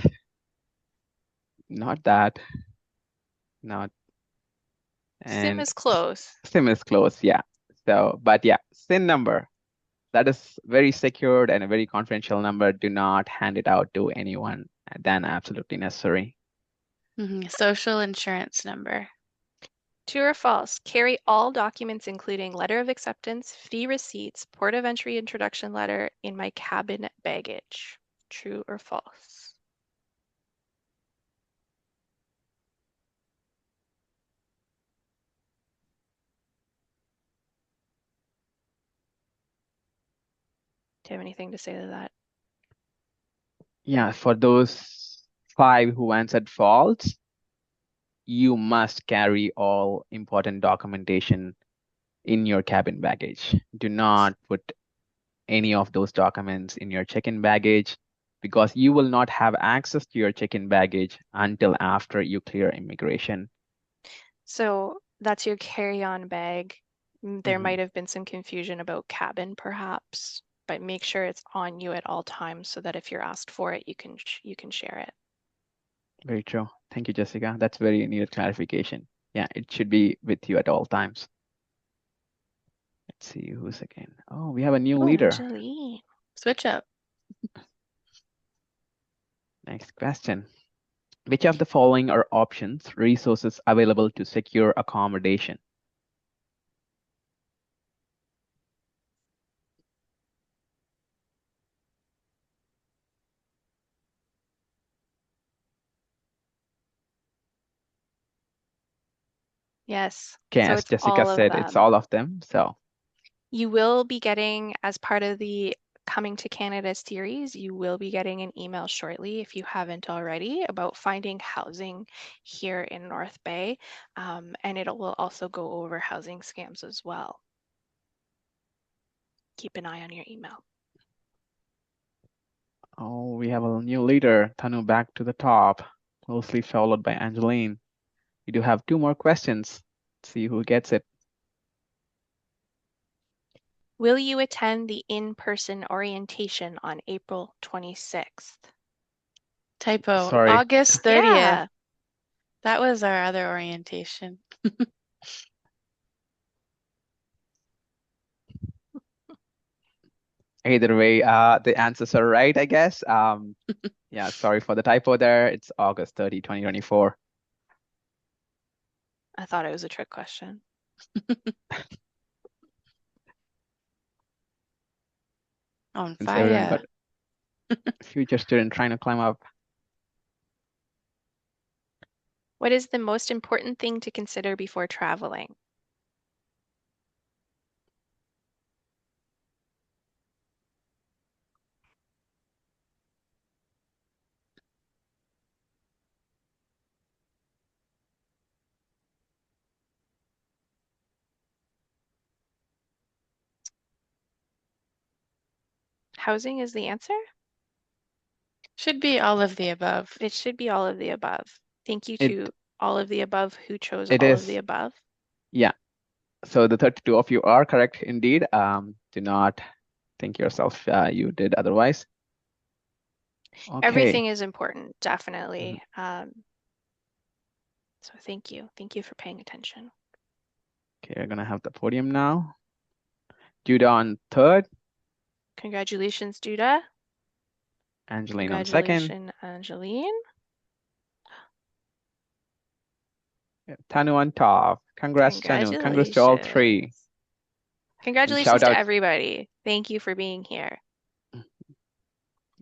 Not that. Not. Sim And is close. SIM is close, yeah. So, but yeah, SIN number. That is very secured and a very confidential number. Do not hand it out to anyone than absolutely necessary. Social insurance number. True or false? Carry all documents, including letter of acceptance, fee receipts, port of entry introduction letter, in my cabin baggage. True or false? Do you have anything to say to that? Yeah, for those 5 who answered false, you must carry all important documentation in your cabin baggage. Do not put any of those documents in your check-in baggage because you will not have access to your check-in baggage until after you clear immigration. So that's your carry-on bag. There might have been some confusion about cabin, perhaps, but make sure it's on you at all times so that if you're asked for it, you can share it. Very true. Thank you, Jessica. That's very needed clarification. Yeah, it should be with you at all times. Let's see who's again. Oh, we have a new leader. Angeline. Switch up. Next question. Which of the following are options, resources available to secure accommodation? Yes. Okay, So as it's Jessica all of said, it's them. all of them. So You will be getting, as part of the Coming to Canada series, you will be getting an email shortly, if you haven't already, about finding housing here in North Bay. And it will also go over housing scams as well. Keep an eye on your email. oh, we have a new leader, Tanu back to the top, closely followed by Angeline. We do have 2 more questions. Let's see who gets it. Will you attend the in-person orientation on April 26th? Typo. Sorry. August 30th. Yeah. That was our other orientation. Either way, the answers are right, I guess. Yeah, sorry for the typo there. It's August 30, 2024. I thought it was a trick question. On Since everyone fire. got future student trying to climb up. What is the most important thing to consider before traveling? Housing is the answer? Should be all of the above. It should be all of the above. Thank you It to all of the above who chose it all of the is. above. Yeah. So the 32 of you are correct indeed. Do not think yourself you did otherwise. Okay. Everything is important, Mhm. definitely. So thank you. Thank you for paying attention. Okay, we're gonna have the podium now. Judah on third, Congratulations, Judah. Angeline on second, Congratulations, Angeline. Tanu on top. Congrats, Tanu. Congrats to all three. And Congratulations shout to out. everybody. Thank you for being here. I'm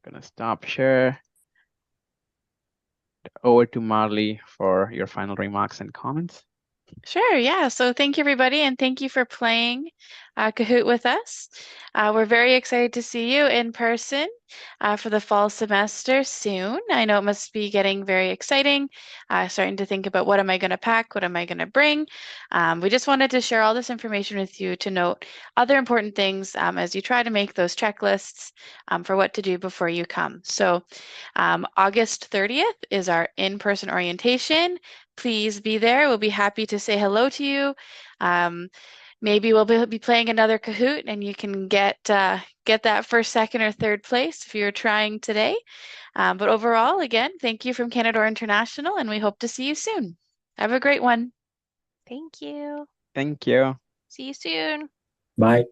gonna stop share. Over to Marley for your final remarks and comments. Sure, yeah. So thank you, everybody, and thank you for playing Kahoot with us. We're very excited to see you in person for the fall semester soon. I know it must be getting very exciting, starting to think about what am I going to pack, what am I going to bring. We just wanted to share all this information with you to note other important things as you try to make those checklists for what to do before you come. So August 30th is our in-person orientation. Please be there. We'll be happy to say hello to you. Maybe we'll be playing another Kahoot and you can get that first, second, or third place if you're trying today. But overall, again, thank you from Canadore International, and we hope to see you soon. Have a great one. Thank you. Thank you. See you soon. Bye.